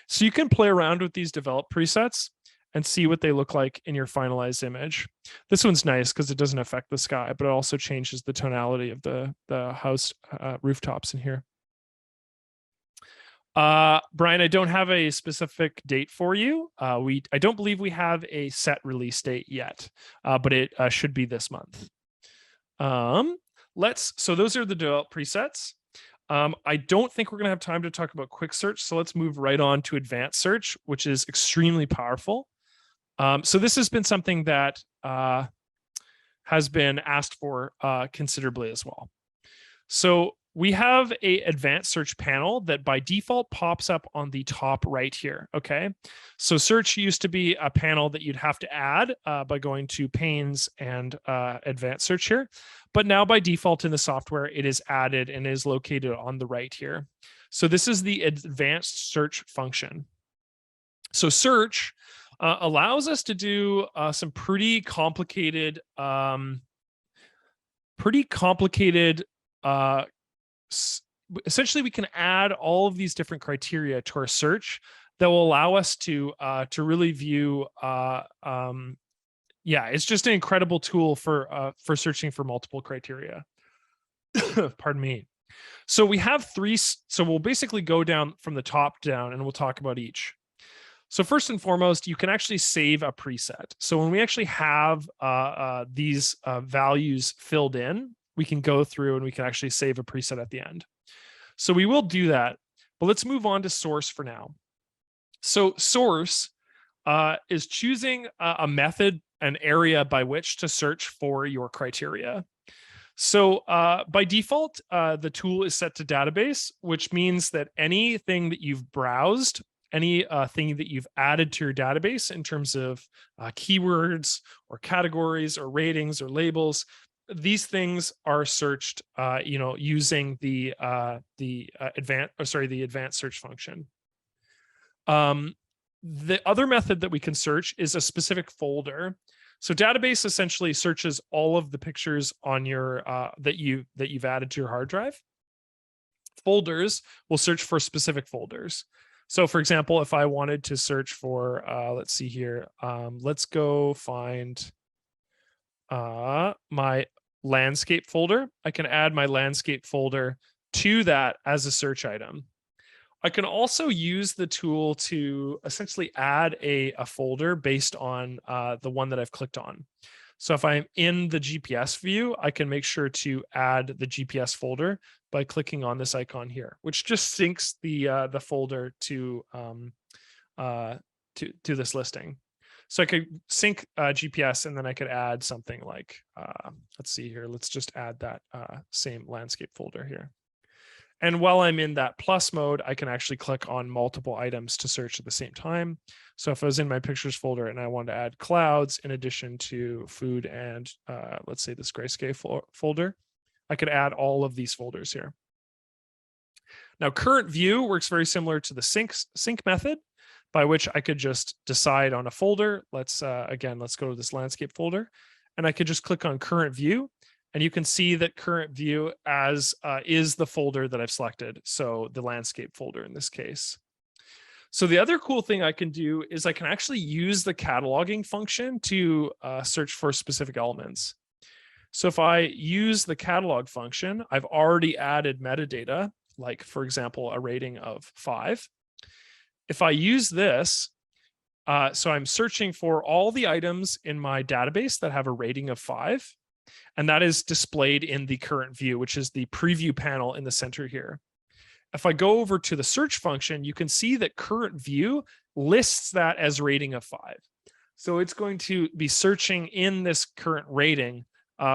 So you can play around with these develop presets and see what they look like in your finalized image. This one's nice because it doesn't affect the sky, but it also changes the tonality of the house rooftops in here. Brian, I don't have a specific date for you. I don't believe we have a set release date yet, but it should be this month. So those are the develop presets. I don't think we're going to have time to talk about quick search, so let's move right on to advanced search, which is extremely powerful. So this has been something that has been asked for considerably as well. So we have a advanced search panel that by default pops up on the top right here. Okay. So search used to be a panel that you'd have to add by going to panes and advanced search here. But now by default in the software, it is added and is located on the right here. So this is the advanced search function. So search allows us to do some pretty complicated essentially we can add all of these different criteria to our search that will allow us to really view it's just an incredible tool for searching for multiple criteria. Pardon me. So we have three, so we'll basically go down from the top down and we'll talk about each. So first and foremost, you can actually save a preset. So when we actually have these values filled in, we can go through and we can actually save a preset at the end. So we will do that, but let's move on to source for now. So source is choosing a method, an area by which to search for your criteria. So by default, the tool is set to database, which means that anything that you've browsed, any thing that you've added to your database in terms of keywords or categories or ratings or labels, these things are searched, using the advanced search function. The other method that we can search is a specific folder. So database essentially searches all of the pictures on your that you've added to your hard drive. Folders will search for specific folders. So for example, if I wanted to search for, let's see here, let's go find my landscape folder. I can add my landscape folder to that as a search item. I can also use the tool to essentially add a folder based on the one that I've clicked on. So if I'm in the GPS view, I can make sure to add the GPS folder by clicking on this icon here, which just syncs the folder to this listing. So I could sync GPS, and then I could add something like, let's see here, let's just add that same landscape folder here. And while I'm in that plus mode, I can actually click on multiple items to search at the same time. So if I was in my pictures folder and I wanted to add clouds in addition to food and let's say this grayscale folder, I could add all of these folders here. Now, current view works very similar to the sync method, by which I could just decide on a folder. Again, let's go to this landscape folder, and I could just click on current view. And you can see that current view is the folder that I've selected. So the landscape folder in this case. So the other cool thing I can do is I can actually use the cataloging function to search for specific elements. So if I use the catalog function, I've already added metadata, like for example, a rating of 5. If I use this, so I'm searching for all the items in my database that have a rating of 5. And that is displayed in the current view, which is the preview panel in the center here. If I go over to the search function, you can see that current view lists that as rating of 5. So it's going to be searching in this current rating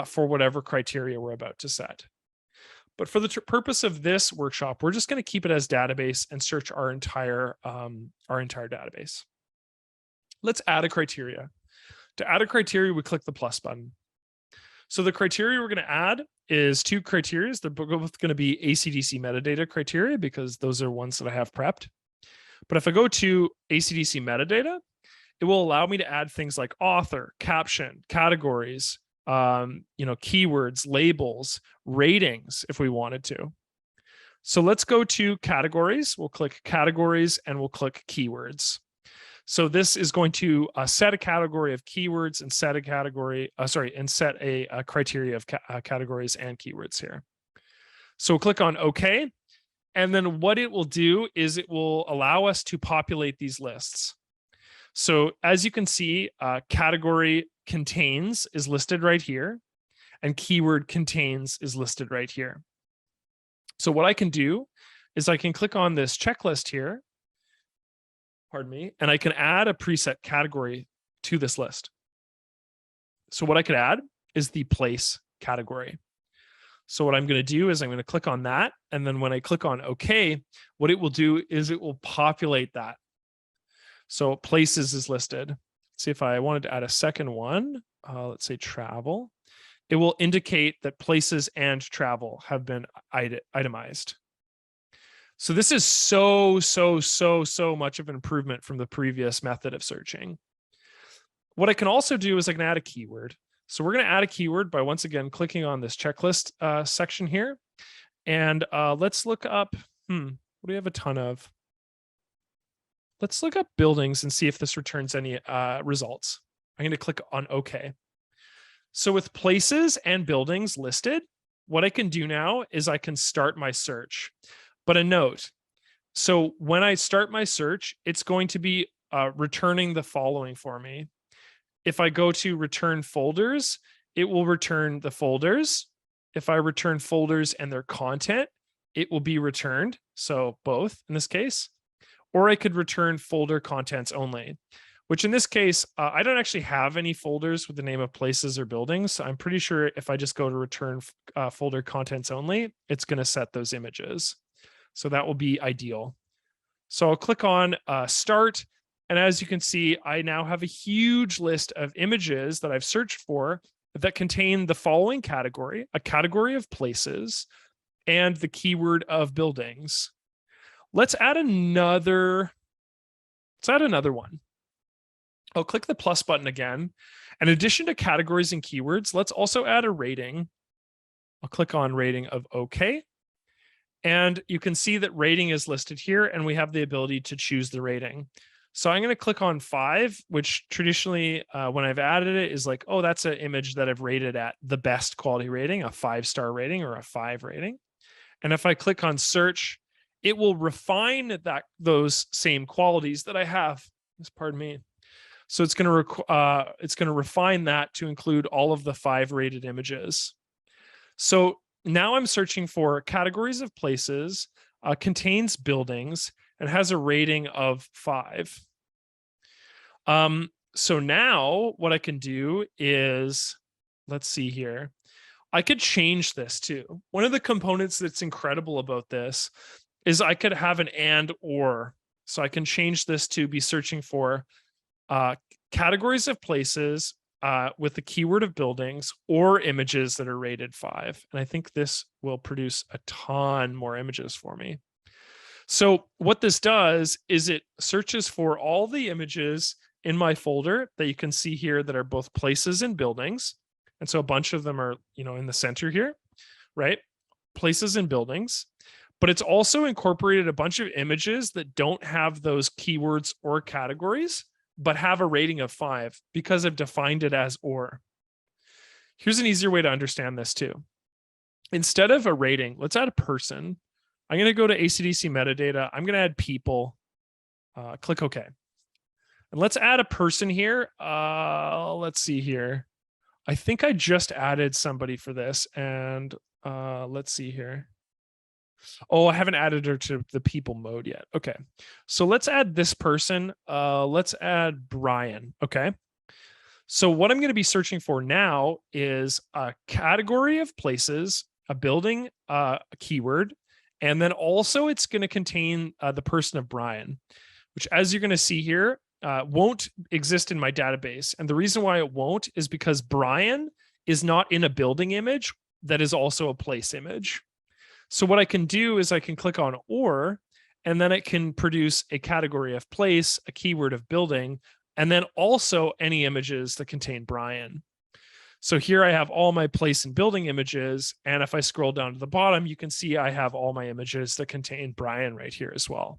for whatever criteria we're about to set. But for the purpose of this workshop, we're just going to keep it as database and search our entire database. Let's add a criteria. To add a criteria, we click the plus button. So the criteria we're going to add is 2 criteria. They're both going to be ACDSee metadata criteria because those are ones that I have prepped. But if I go to ACDSee metadata, it will allow me to add things like author, caption, categories, keywords, labels, ratings if we wanted to. So let's go to categories. We'll click categories and we'll click keywords. So this is going to set a category of keywords and set a category, and set a criteria of categories and keywords here. So we'll click on OK. And then what it will do is it will allow us to populate these lists. So as you can see, category contains is listed right here, and keyword contains is listed right here. So what I can do is I can click on this checklist here, pardon me, and I can add a preset category to this list. So what I could add is the place category. So what I'm going to do is I'm going to click on that. And then when I click on OK, what it will do is it will populate that. So places is listed. Let's see if I wanted to add a second one, let's say travel, it will indicate that places and travel have been itemized. So this is so much of an improvement from the previous method of searching. What I can also do is I can add a keyword. So we're going to add a keyword by once again clicking on this checklist section here. And let's look up, what do we have a ton of? Let's look up buildings and see if this returns any results. I'm going to click on OK. So with places and buildings listed, what I can do now is I can start my search. But a note, so when I start my search, it's going to be returning the following for me. If I go to return folders, it will return the folders. If I return folders and their content, it will be returned. So both in this case, or I could return folder contents only, which in this case, I don't actually have any folders with the name of places or buildings. I'm pretty sure if I just go to return folder contents only, it's going to set those images. So that will be ideal. So I'll click on start. And as you can see, I now have a huge list of images that I've searched for that contain the following category, a category of places, and the keyword of buildings. Let's add another one. I'll click the plus button again. In addition to categories and keywords, let's also add a rating. I'll click on rating of OK. And you can see that rating is listed here, and we have the ability to choose the rating. So I'm going to click on 5, which traditionally, when I've added it, is like, oh, that's an image that I've rated at the best quality rating, a 5-star rating or a 5 rating. And if I click on search, it will refine those same qualities that I have. Pardon me. So it's going to refine that to include all of the 5 rated images. So now I'm searching for categories of places, contains buildings, and has a rating of 5. So now what I can do is, let's see here. I could change this too. One of the components that's incredible about this is I could have an and or. So I can change this to be searching for categories of places with the keyword of buildings or images that are rated 5. And I think this will produce a ton more images for me. So what this does is it searches for all the images in my folder that you can see here that are both places and buildings. And so a bunch of them are, in the center here, right? Places and buildings. But it's also incorporated a bunch of images that don't have those keywords or categories, but have a rating of 5 because I've defined it as or. Here's an easier way to understand this too. Instead of a rating, let's add a person. I'm going to go to ACDSee metadata. I'm going to add people. Click OK. And let's add a person here. Let's see here. I think I just added somebody for this. And let's see here. Oh, I haven't added her to the people mode yet. Okay. So let's add this person. Let's add Brian. Okay. So what I'm going to be searching for now is a category of places, a building, a keyword, and then also it's going to contain the person of Brian, which, as you're going to see here, won't exist in my database. And the reason why it won't is because Brian is not in a building image that is also a place image. So what I can do is I can click on or, and then it can produce a category of place, a keyword of building, and then also any images that contain Brian. So here I have all my place and building images. And if I scroll down to the bottom, you can see I have all my images that contain Brian right here as well.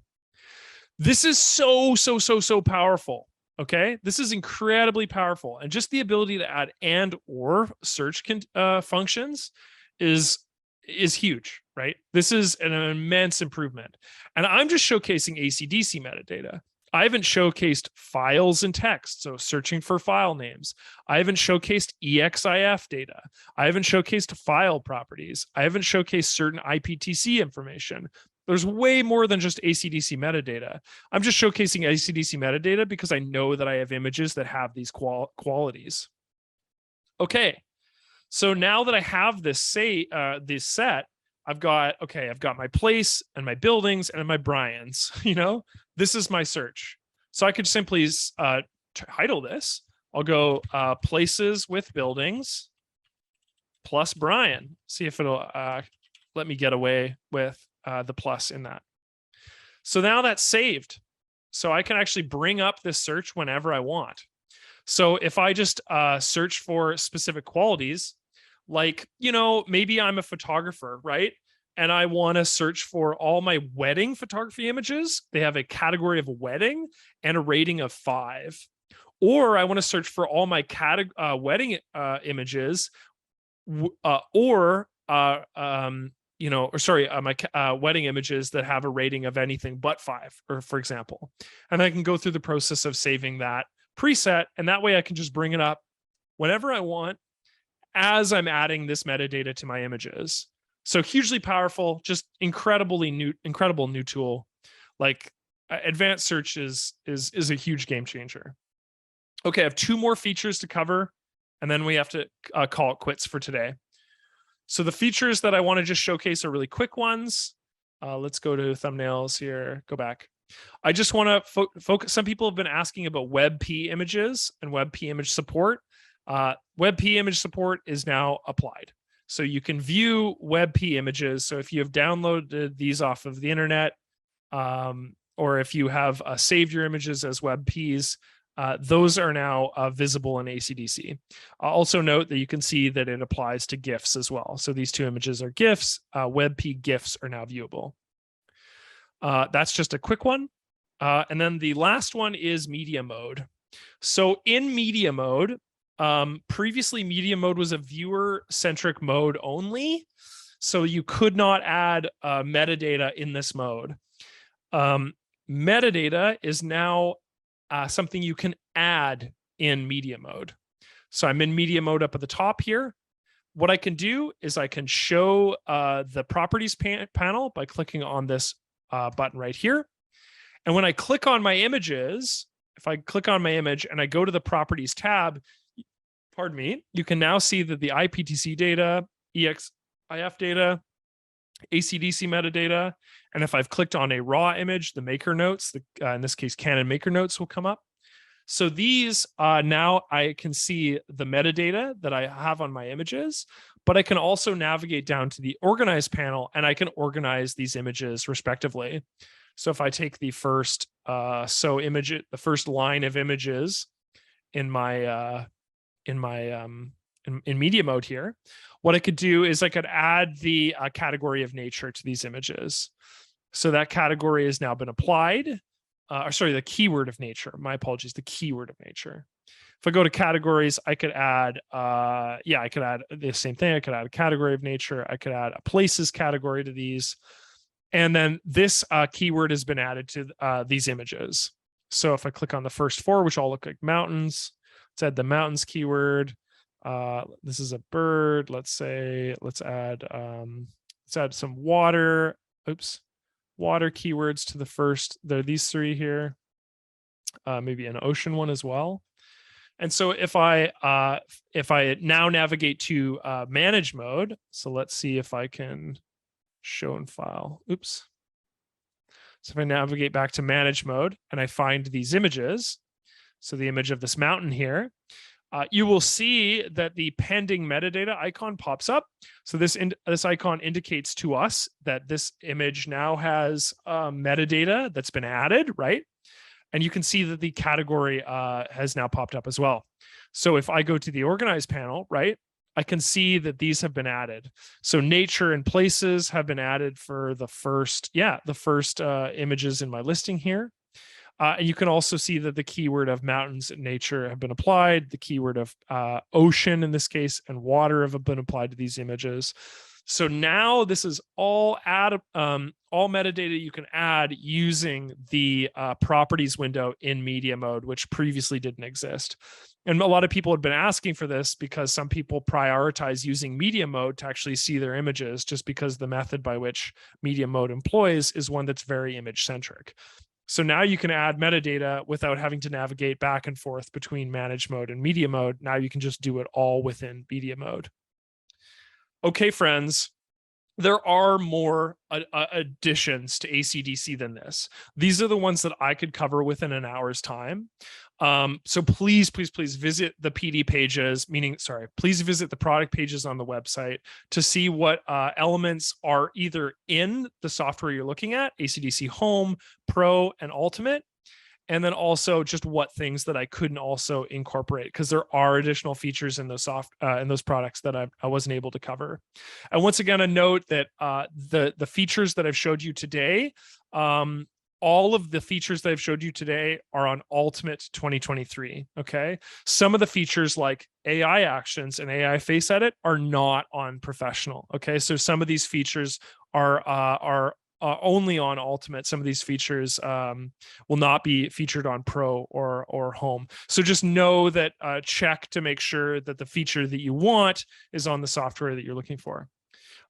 This is so powerful. Okay. This is incredibly powerful. And just the ability to add and or search functions is huge, right? This is an immense improvement. And I'm just showcasing ACDSee metadata. I haven't showcased files and text, so searching for file names. I haven't showcased EXIF data. I haven't showcased file properties. I haven't showcased certain IPTC information. There's way more than just ACDSee metadata. I'm just showcasing ACDSee metadata because I know that I have images that have these qualities. Okay, so now that I have this set, I've got my place and my buildings and my Brians. This is my search. So I could simply title this. I'll go places with buildings plus Brian. See if it'll let me get away with the plus in that. So now that's saved. So I can actually bring up this search whenever I want. So if I just search for specific qualities, like, maybe I'm a photographer, right? And I want to search for all my wedding photography images. They have a category of wedding and a rating of 5. Or I want to search for all my wedding images, my wedding images that have a rating of anything but 5, or for example. And I can go through the process of saving that preset, and that way I can just bring it up whenever I want as I'm adding this metadata to my images. So hugely powerful, just incredible new tool. Like advanced search is a huge game changer. Okay, I have 2 more features to cover, and then we have to call it quits for today. So the features that I want to just showcase are really quick ones. Let's go to thumbnails here, go back. I just want to focus. Some people have been asking about WebP images and WebP image support. WebP image support is now applied. So you can view WebP images. So if you have downloaded these off of the internet, or if you have saved your images as WebPs, those are now visible in ACDSee. Also note that you can see that it applies to GIFs as well. So these two images are GIFs. WebP GIFs are now viewable. That's just a quick one. And then the last one is media mode. So in media mode, previously media mode was a viewer-centric mode only. So you could not add metadata in this mode. Metadata is now something you can add in media mode. So I'm in media mode up at the top here. What I can do is I can show the properties panel by clicking on this button right here. And when I click on my images, if I click on my image and I go to the properties tab, pardon me, you can now see that the IPTC data, EXIF data, ACDSee metadata, and if I've clicked on a raw image, the maker notes, in this case, Canon maker notes will come up. So these now I can see the metadata that I have on my images, but I can also navigate down to the organize panel and I can organize these images respectively. So if I take the first the first line of images in my in media mode here, what I could do is I could add the category of nature to these images. So that category has now been applied. Or sorry, the keyword of nature. My apologies, the keyword of nature. If I go to categories, I could add, I could add the same thing. I could add a category of nature. I could add a places category to these. And then this keyword has been added to these images. So if I click on the first four, which all look like mountains, let's add the mountains keyword. This is a bird. Let's add some water. Oops. Water keywords to the first. There are these three here. Maybe an ocean one as well. And so if I now navigate to manage mode, so let's see if I can show and file. Oops. So if I navigate back to manage mode and I find these images, so the image of this mountain here, you will see that the pending metadata icon pops up. So this icon indicates to us that this image now has metadata that's been added, right? And you can see that the category has now popped up as well. So if I go to the organize panel, right, I can see that these have been added. So nature and places have been added for the first images in my listing here. And you can also see that the keyword of mountains and nature have been applied. The keyword of ocean in this case and water have been applied to these images. So now this is all metadata you can add using the properties window in media mode, which previously didn't exist. And a lot of people had been asking for this because some people prioritize using media mode to actually see their images, just because the method by which media mode employs is one that's very image centric. So now you can add metadata without having to navigate back and forth between manage mode and media mode. Now you can just do it all within media mode. Okay, friends, there are more additions to ACDSee than this. These are the ones that I could cover within an hour's time. So please visit the PD pages, please visit the product pages on the website to see what elements are either in the software you're looking at, ACDSee Home, Pro, and Ultimate. And then also just what things that I couldn't also incorporate, because there are additional features in those products that I wasn't able to cover. And once again, a note that the features that I've showed you today, all of the features that I've showed you today are on Ultimate 2023. Okay, some of the features like AI actions and AI face edit are not on Professional. Okay, so some of these features are only on Ultimate. Some of these features will not be featured on Pro or Home. So just know that check to make sure that the feature that you want is on the software that you're looking for.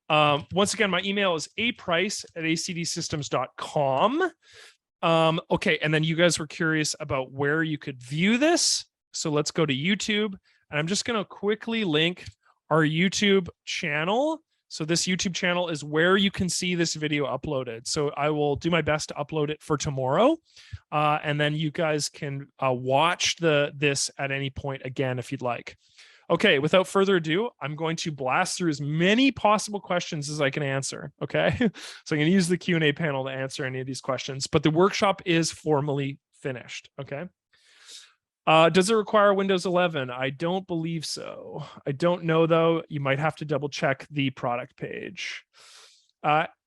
Once again, my email is aprice@acdsystems.com. Okay, and then you guys were curious about where you could view this. So let's go to YouTube, and I'm just going to quickly link our YouTube channel. So this YouTube channel is where you can see this video uploaded. So I will do my best to upload it for tomorrow. And then you guys can watch this at any point again, if you'd like. Okay, without further ado, I'm going to blast through as many possible questions as I can answer, okay? So I'm going to use the Q&A panel to answer any of these questions, but the workshop is formally finished, okay? Does it require Windows 11? I don't believe so. I don't know, though. You might have to double check the product page.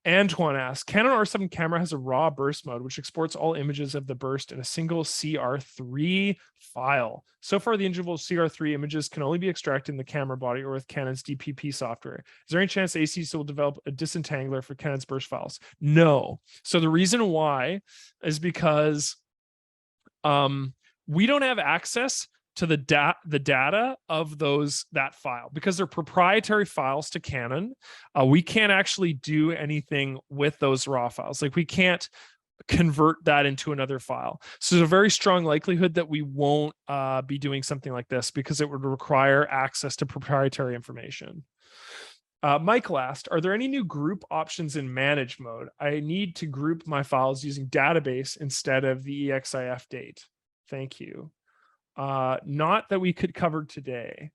Antoine asks, Canon R7 camera has a raw burst mode, which exports all images of the burst in a single CR3 file. So far, the individual CR3 images can only be extracted in the camera body or with Canon's DPP software. Is there any chance ACDSee will develop a disentangler for Canon's burst files? No. So the reason why is because we don't have access to the data of that file because they're proprietary files to Canon. We can't actually do anything with those raw files. Like we can't convert that into another file. So there's a very strong likelihood that we won't be doing something like this because it would require access to proprietary information. Michael asked, are there any new group options in manage mode? I need to group my files using database instead of the EXIF date. Thank you. Not that we could cover today.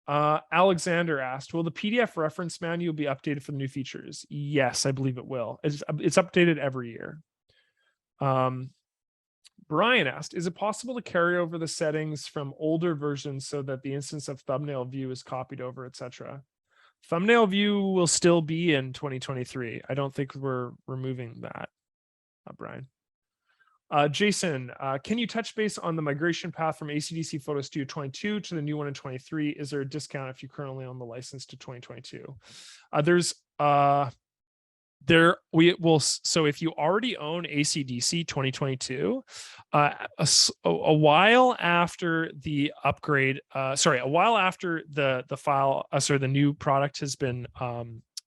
Alexander asked, will the PDF reference manual be updated for the new features? Yes, I believe it will. It's updated every year. Brian asked, is it possible to carry over the settings from older versions so that the instance of thumbnail view is copied over, etc.? Thumbnail view will still be in 2023. I don't think we're removing that, Brian. Jason, can you touch base on the migration path from ACDSee Photo Studio 22 to the new one in 23? Is there a discount if you currently own the license to 2022? So if you already own ACDSee 2022, a while after the upgrade, a while after the new product has been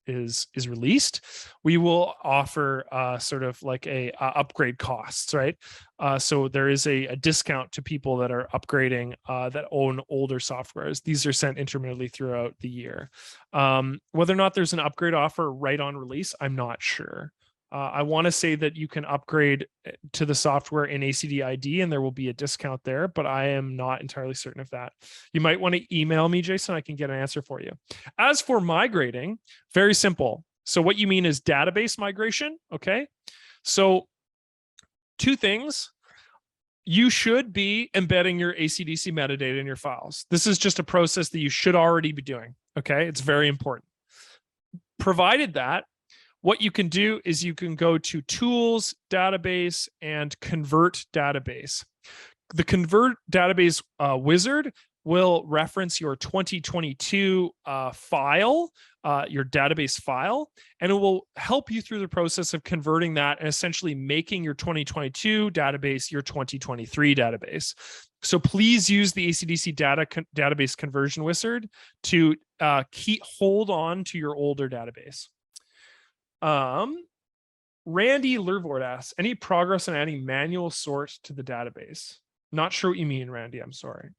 is released, we will offer sort of like a upgrade costs, right? So there is a discount to people that are upgrading that own older softwares. These are sent intermittently throughout the year. Whether or not there's an upgrade offer right on release, I'm not sure. I want to say that you can upgrade to the software in ACDID and there will be a discount there, but I am not entirely certain of that. You might want to email me, Jason. I can get an answer for you. As for migrating, very simple. So what you mean is database migration. Okay. So two things. You should be embedding your ACDSee metadata in your files. This is just a process that you should already be doing. Okay. It's very important. Provided that, what you can do is you can go to Tools, Database, and Convert Database. The Convert Database wizard will reference your 2022 file, your database file, and it will help you through the process of converting that and essentially making your 2022 database your 2023 database. So please use the ACDSee database conversion wizard to hold on to your older database. Randy Lervord asks, any progress on adding manual sort to the database? Not sure what you mean, Randy. I'm sorry.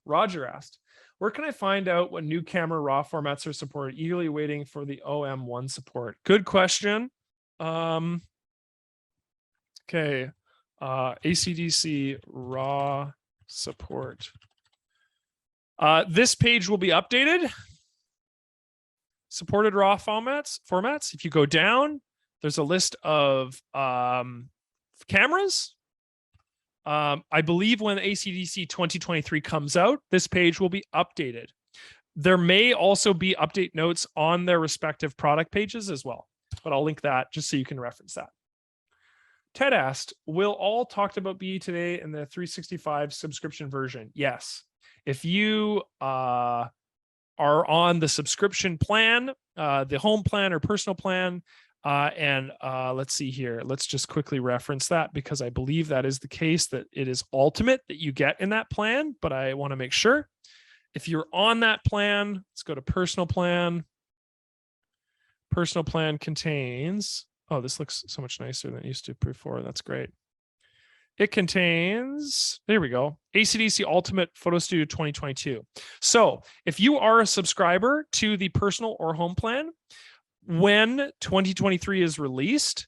Roger asked, where can I find out what new camera raw formats are supported? Eagerly waiting for the OM1 support. Good question. Okay. ACDSee raw support. This page will be updated. Supported raw formats. If you go down, there's a list of cameras. I believe when ACDSee 2023 comes out, this page will be updated. There may also be update notes on their respective product pages as well, but I'll link that just so you can reference that. Ted asked, will all talked about be today in the 365 subscription version? Yes. If you are on the subscription plan, the home plan or personal plan, and let's see here. Let's just quickly reference that because I believe that is the case, that it is ultimate that you get in that plan, but I want to make sure. If you're on that plan, let's go to personal plan. Personal plan contains, oh, this looks so much nicer than it used to before. That's great. It contains, there we go, ACDSee Ultimate Photo Studio 2022. So if you are a subscriber to the personal or home plan, when 2023 is released,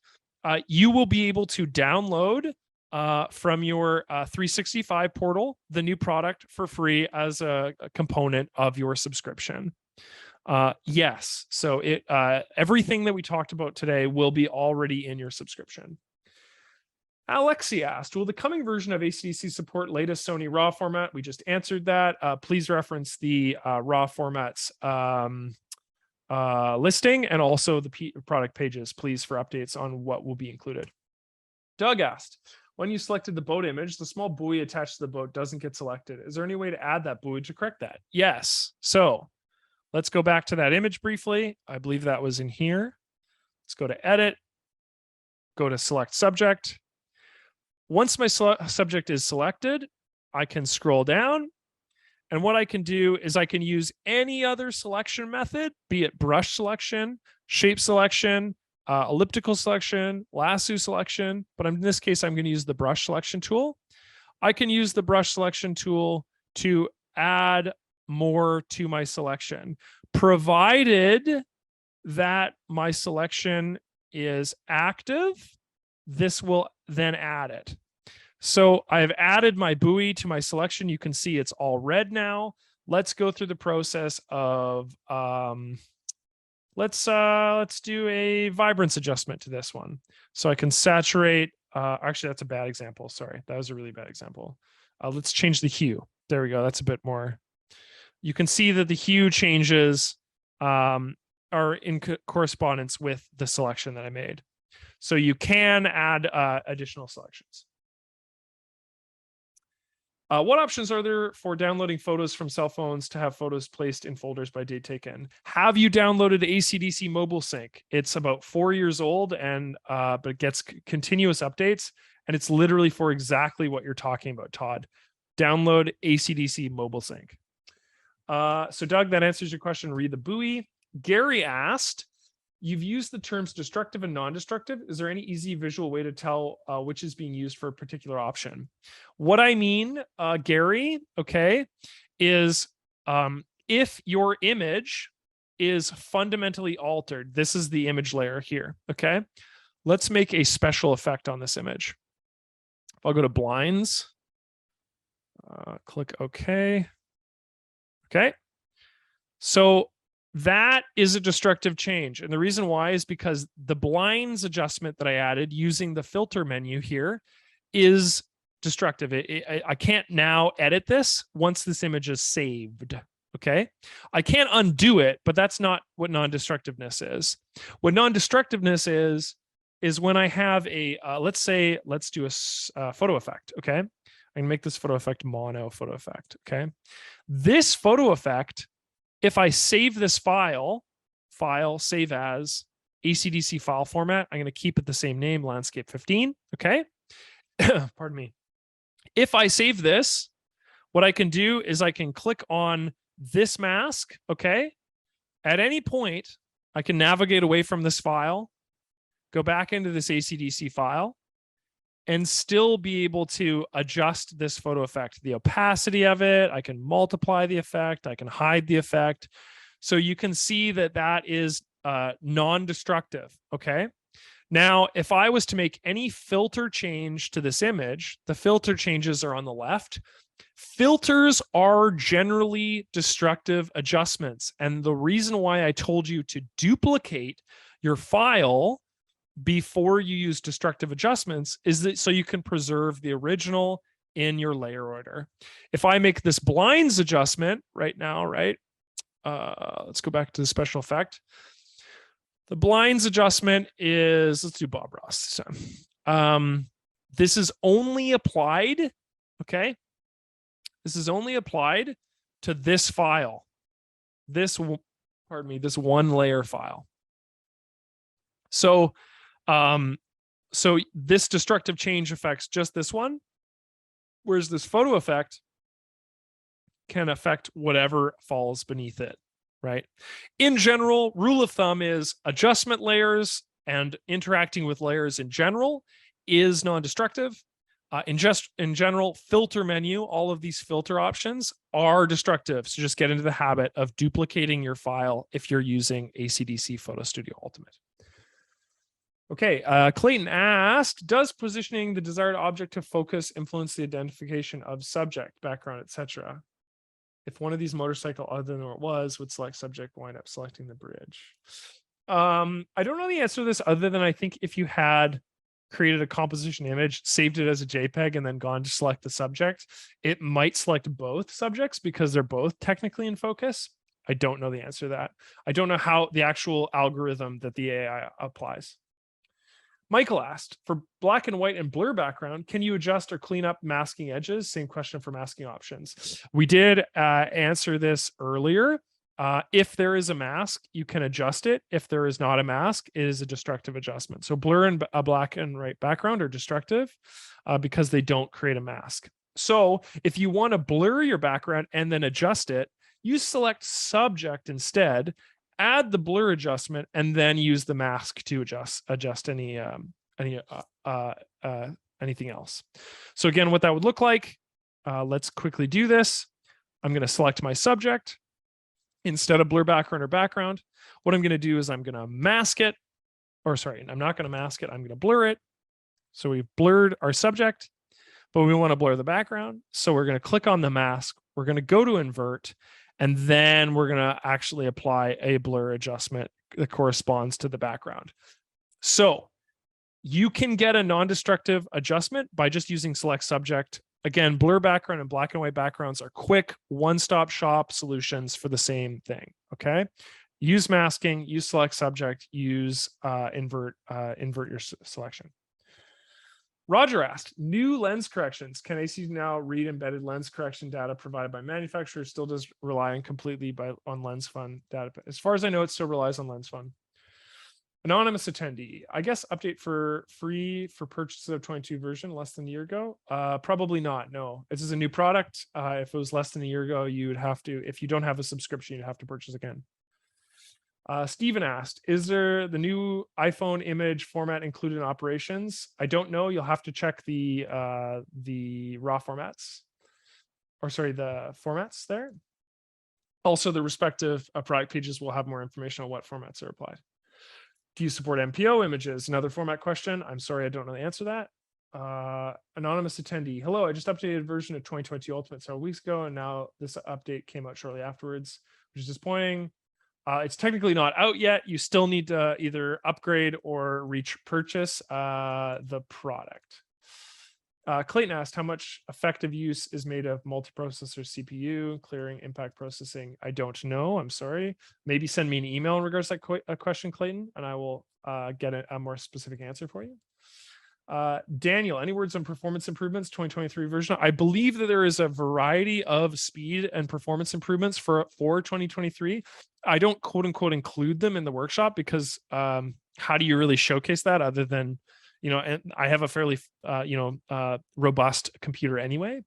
you will be able to download from your 365 portal the new product for free as a component of your subscription. Yes, so everything that we talked about today will be already in your subscription. Alexi asked, will the coming version of ACDSee support latest Sony RAW format? We just answered that. Please reference the RAW formats listing and also the product pages, please, for updates on what will be included. Doug asked, when you selected the boat image, the small buoy attached to the boat doesn't get selected. Is there any way to add that buoy to correct that? Yes. So let's go back to that image briefly. I believe that was in here. Let's go to edit, go to select subject. Once my subject is selected, I can scroll down. And what I can do is I can use any other selection method, be it brush selection, shape selection, elliptical selection, lasso selection. But in this case, I'm going to use the brush selection tool. I can use the brush selection tool to add more to my selection, provided that my selection is active. This will then add it. So I've added my buoy to my selection. You can see it's all red now. Let's go through the process of, let's do a vibrance adjustment to this one. So I can saturate, actually that's a bad example. Sorry, that was a really bad example. Let's change the hue. There we go. That's a bit more. You can see that the hue changes are in correspondence with the selection that I made. So you can add additional selections. What options are there for downloading photos from cell phones to have photos placed in folders by date taken? Have you downloaded ACDSee Mobile Sync? It's about 4 years old, and but it gets continuous updates, and it's literally for exactly what you're talking about, Todd. Download ACDSee Mobile Sync. So Doug, that answers your question. Read the buoy. Gary asked, you've used the terms destructive and non-destructive. Is there any easy visual way to tell which is being used for a particular option? What I mean, Gary, okay, is if your image is fundamentally altered, this is the image layer here, okay? Let's make a special effect on this image. I'll go to blinds, click OK. Okay, so that is a destructive change. And the reason why is because the blinds adjustment that I added using the filter menu here is destructive. I can't now edit this once this image is saved. Okay, I can't undo it, but that's not what non-destructiveness is. What non-destructiveness is when I have a, let's do a photo effect. Okay, I can make this photo effect mono photo effect. Okay, this photo effect, if I save this file, save as ACDSee file format, I'm going to keep it the same name, landscape 15. Okay. Pardon me. If I save this, what I can do is I can click on this mask. Okay. At any point, I can navigate away from this file, go back into this ACDSee file, and still be able to adjust this photo effect, the opacity of it. I can multiply the effect. I can hide the effect. So you can see that that is non-destructive. Okay. Now, if I was to make any filter change to this image, the filter changes are on the left. Filters are generally destructive adjustments. And the reason why I told you to duplicate your file before you use destructive adjustments is that so you can preserve the original in your layer order. If I make this blinds adjustment right now, right? Let's go back to the special effect. The blinds adjustment is, let's do Bob Ross. This is only applied, okay? This is only applied to this file. This one layer file. So this destructive change affects just this one, whereas this photo effect can affect whatever falls beneath it, right? In general, rule of thumb is adjustment layers and interacting with layers in general is non-destructive. In general, filter menu, all of these filter options are destructive. So just get into the habit of duplicating your file if you're using ACDSee Photo Studio Ultimate. Okay, Clayton asked, does positioning the desired object to focus influence the identification of subject, background, etc.? If one of these motorcycle other than what it was would select subject, wind up selecting the bridge. I don't know the answer to this other than I think if you had created a composition image, saved it as a JPEG, and then gone to select the subject, it might select both subjects because they're both technically in focus. I don't know the answer to that. I don't know how the actual algorithm that the AI applies. Michael asked, for black and white and blur background, can you adjust or clean up masking edges? Same question for masking options. We did answer this earlier. If there is a mask, you can adjust it. If there is not a mask, it is a destructive adjustment. So blur and a black and white background are destructive because they don't create a mask. So if you want to blur your background and then adjust it, you select subject instead, add the blur adjustment, and then use the mask to adjust anything else. So again, what that would look like, let's quickly do this. I'm going to select my subject instead of blur background or background. What I'm going to do is I'm going to mask it, or sorry, I'm not going to mask it. I'm going to blur it. So we've blurred our subject, but we want to blur the background. So we're going to click on the mask. We're going to go to invert, and then we're going to actually apply a blur adjustment that corresponds to the background. So you can get a non-destructive adjustment by just using select subject. Again, blur background and black and white backgrounds are quick one-stop shop solutions for the same thing. Okay. Use masking, use select subject, use invert your selection. Roger asked, new lens corrections. Can AC now read embedded lens correction data provided by manufacturers? Still does rely on completely on LensFun data. As far as I know, it still relies on LensFun. Anonymous attendee, I guess update for free for purchases of 22 version less than a year ago? Probably not, no. This is a new product. If it was less than a year ago, you would have to, if you don't have a subscription, you'd have to purchase again. Stephen asked, is there the new iPhone image format included in operations? I don't know. You'll have to check the raw formats, or sorry, the formats there. Also, the respective product pages will have more information on what formats are applied. Do you support MPO images? Another format question. I'm sorry, I don't know the answer to that. Anonymous attendee. Hello, I just updated a version of 2022 Ultimate several weeks ago, and now this update came out shortly afterwards, which is disappointing. It's technically not out yet. You still need to either upgrade or purchase the product. Clayton asked, how much effective use is made of multiprocessor CPU, clearing, impact processing? I don't know. I'm sorry. Maybe send me an email in regards to that question, Clayton, and I will get a more specific answer for you. Daniel, any words on performance improvements 2023 version? I believe that there is a variety of speed and performance improvements for 2023. I don't quote unquote include them in the workshop because how do you really showcase that other than, you know, and I have a fairly robust computer anyway,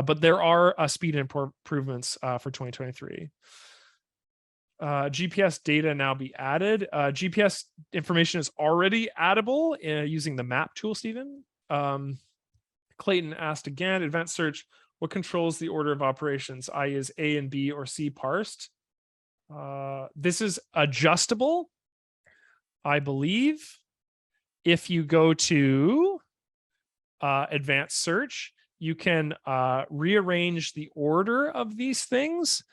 but there are speed improvements for 2023. GPS data now be added. GPS information is already addable using the map tool, Stephen. Clayton asked again, advanced search, what controls the order of operations, i.e. is A and B or C parsed? This is adjustable, I believe. If you go to advanced search, you can rearrange the order of these things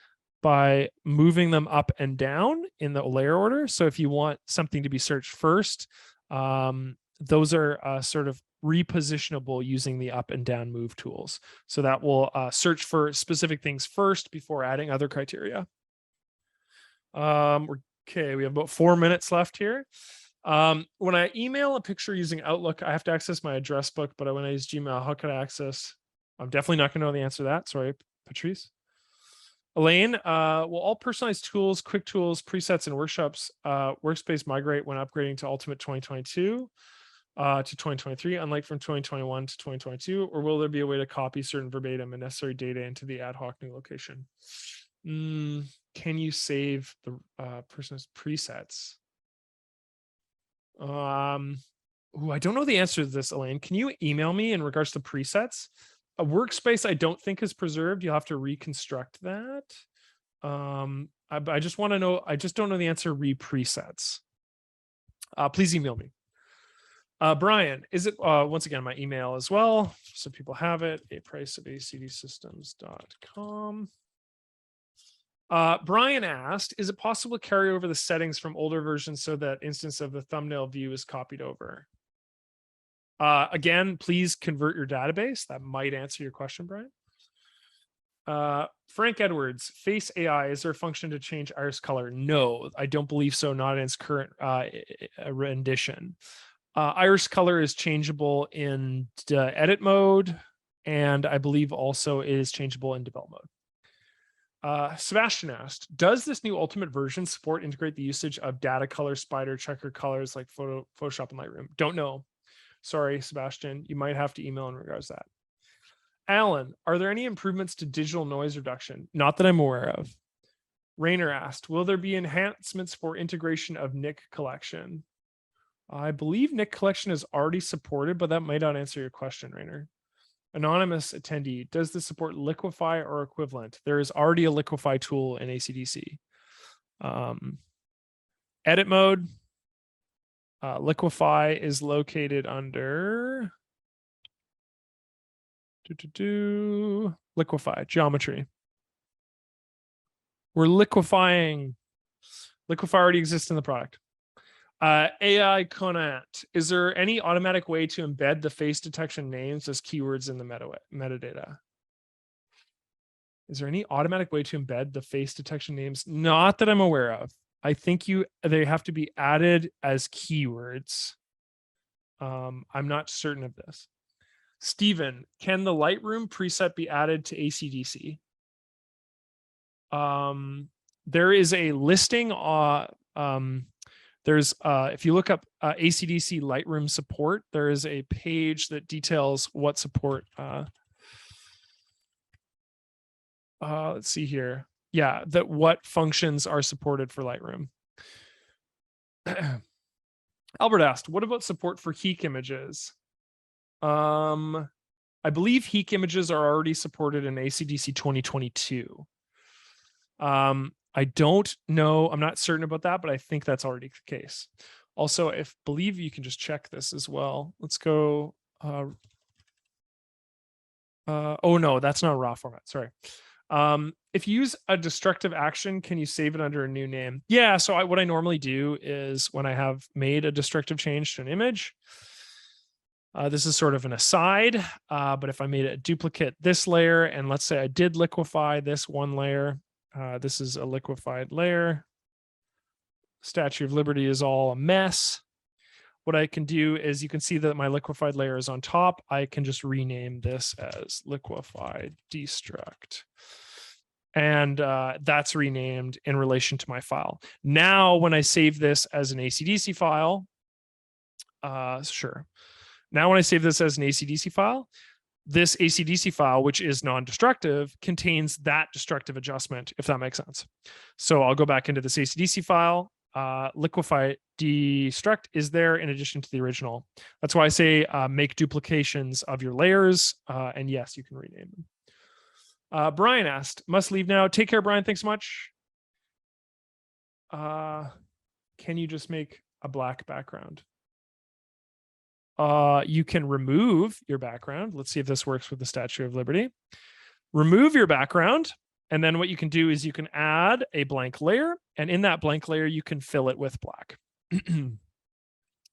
by moving them up and down in the layer order. So if you want something to be searched first, those are sort of repositionable using the up and down move tools. So that will search for specific things first before adding other criteria. Okay, we have about 4 minutes left here. When I email a picture using Outlook, I have to access my address book, but when I use Gmail, how can I access? I'm definitely not going to know the answer to that. Sorry, Patrice. Elaine, will all personalized tools, quick tools, presets, and workshops workspace migrate when upgrading to Ultimate 2022 to 2023, unlike from 2021 to 2022, or will there be a way to copy certain verbatim and necessary data into the ad hoc new location? Can you save the person's presets? I don't know the answer to this, Elaine. Can you email me in regards to presets? A workspace I don't think is preserved. You'll have to reconstruct that. I just want to know. I just don't know the answer. Presets. Please email me. Brian, is it once again my email as well, so people have it. aprice@acdsystems.com. Brian asked, is it possible to carry over the settings from older versions so that instance of the thumbnail view is copied over? Again, please convert your database. That might answer your question, Brian. Frank Edwards, Face AI, is there a function to change iris color? No, I don't believe so, not in its current rendition. Iris color is changeable in edit mode, and I believe also is changeable in develop mode. Sebastian asked, does this new ultimate version support integrate the usage of data color, spider, checker colors like Photoshop and Lightroom? Don't know. Sorry, Sebastian. You might have to email in regards to that. Alan, are there any improvements to digital noise reduction? Not that I'm aware of. Rainer asked, will there be enhancements for integration of Nick collection? I believe Nick collection is already supported, but that might not answer your question, Rainer. Anonymous attendee, does this support Liquify or equivalent? There is already a Liquify tool in ACDSee. Edit mode. Liquify is located under Liquify, geometry. We're liquefying. Liquify already exists in the product. AI Conant, is there any automatic way to embed the face detection names as keywords in the metadata? Is there any automatic way to embed the face detection names? Not that I'm aware of. I think they have to be added as keywords. I'm not certain of this. Stephen, can the Lightroom preset be added to ACDSee? There is a listing. There's if you look up ACDSee Lightroom support, there is a page that details what support. Let's see here. Yeah, what functions are supported for Lightroom. Albert asked, what about support for HEEC images? I believe HEEC images are already supported in ACDSee 2022. I don't know. I'm not certain about that, but I think that's already the case. Also, if believe you can just check this as well. Let's go. Oh no, that's not a raw format. Sorry. If you use a destructive action, can you save it under a new name? Yeah. So what I normally do is when I have made a destructive change to an image, this is sort of an aside, but if I made a duplicate this layer, and let's say I did liquefy this one layer, this is a liquefied layer. Statue of Liberty is all a mess. What I can do is you can see that my liquefied layer is on top. I can just rename this as liquefied destruct. And that's renamed in relation to my file. Now, when I save this as an ACDSee file, sure. Now, when I save this as an ACDSee file, this ACDSee file, which is non-destructive, contains that destructive adjustment, if that makes sense. So I'll go back into this ACDSee file. Liquefy destruct is there in addition to the original. That's why I say make duplications of your layers. And yes, you can rename them. Brian asked, must leave now. Take care, Brian. Thanks so much. Can you just make a black background? You can remove your background. Let's see if this works with the Statue of Liberty. Remove your background. And then what you can do is you can add a blank layer. And in that blank layer, you can fill it with black.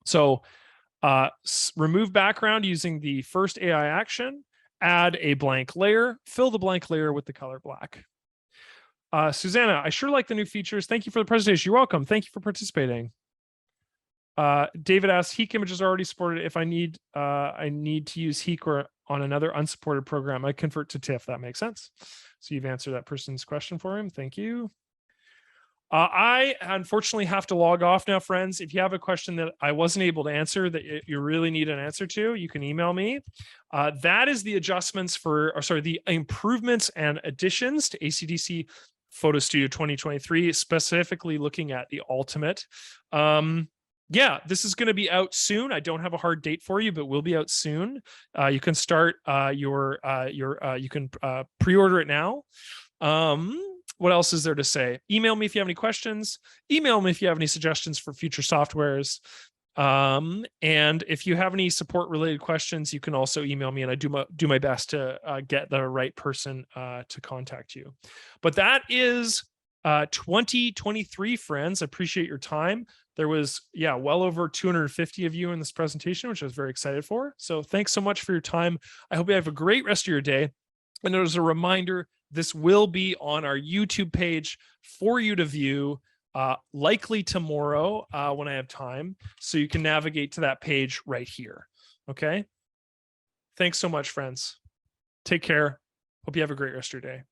So remove background using the first AI action, add a blank layer, fill the blank layer with the color black. Susanna, I sure like the new features. Thank you for the presentation. You're welcome. Thank you for participating. David asks, HEEC images are already supported. If I need to use HEEC or on another unsupported program, I convert to TIFF. That makes sense. So you've answered that person's question for him. Thank you. I unfortunately have to log off now, friends. If you have a question that I wasn't able to answer that you really need an answer to, you can email me. That is the adjustments the improvements and additions to ACDSee Photo Studio 2023, specifically looking at the Ultimate. Yeah, this is going to be out soon. I don't have a hard date for you, but we'll be out soon. You can start you can pre-order it now. What else is there to say? Email me if you have any questions. Email me if you have any suggestions for future softwares. And if you have any support related questions, you can also email me, and I do my best to get the right person to contact you. But that is 2023, friends. I appreciate your time. There was, yeah, well over 250 of you in this presentation, which I was very excited for. So thanks so much for your time. I hope you have a great rest of your day. And as a reminder, this will be on our YouTube page for you to view, likely tomorrow when I have time. So you can navigate to that page right here. Okay. Thanks so much, friends. Take care. Hope you have a great rest of your day.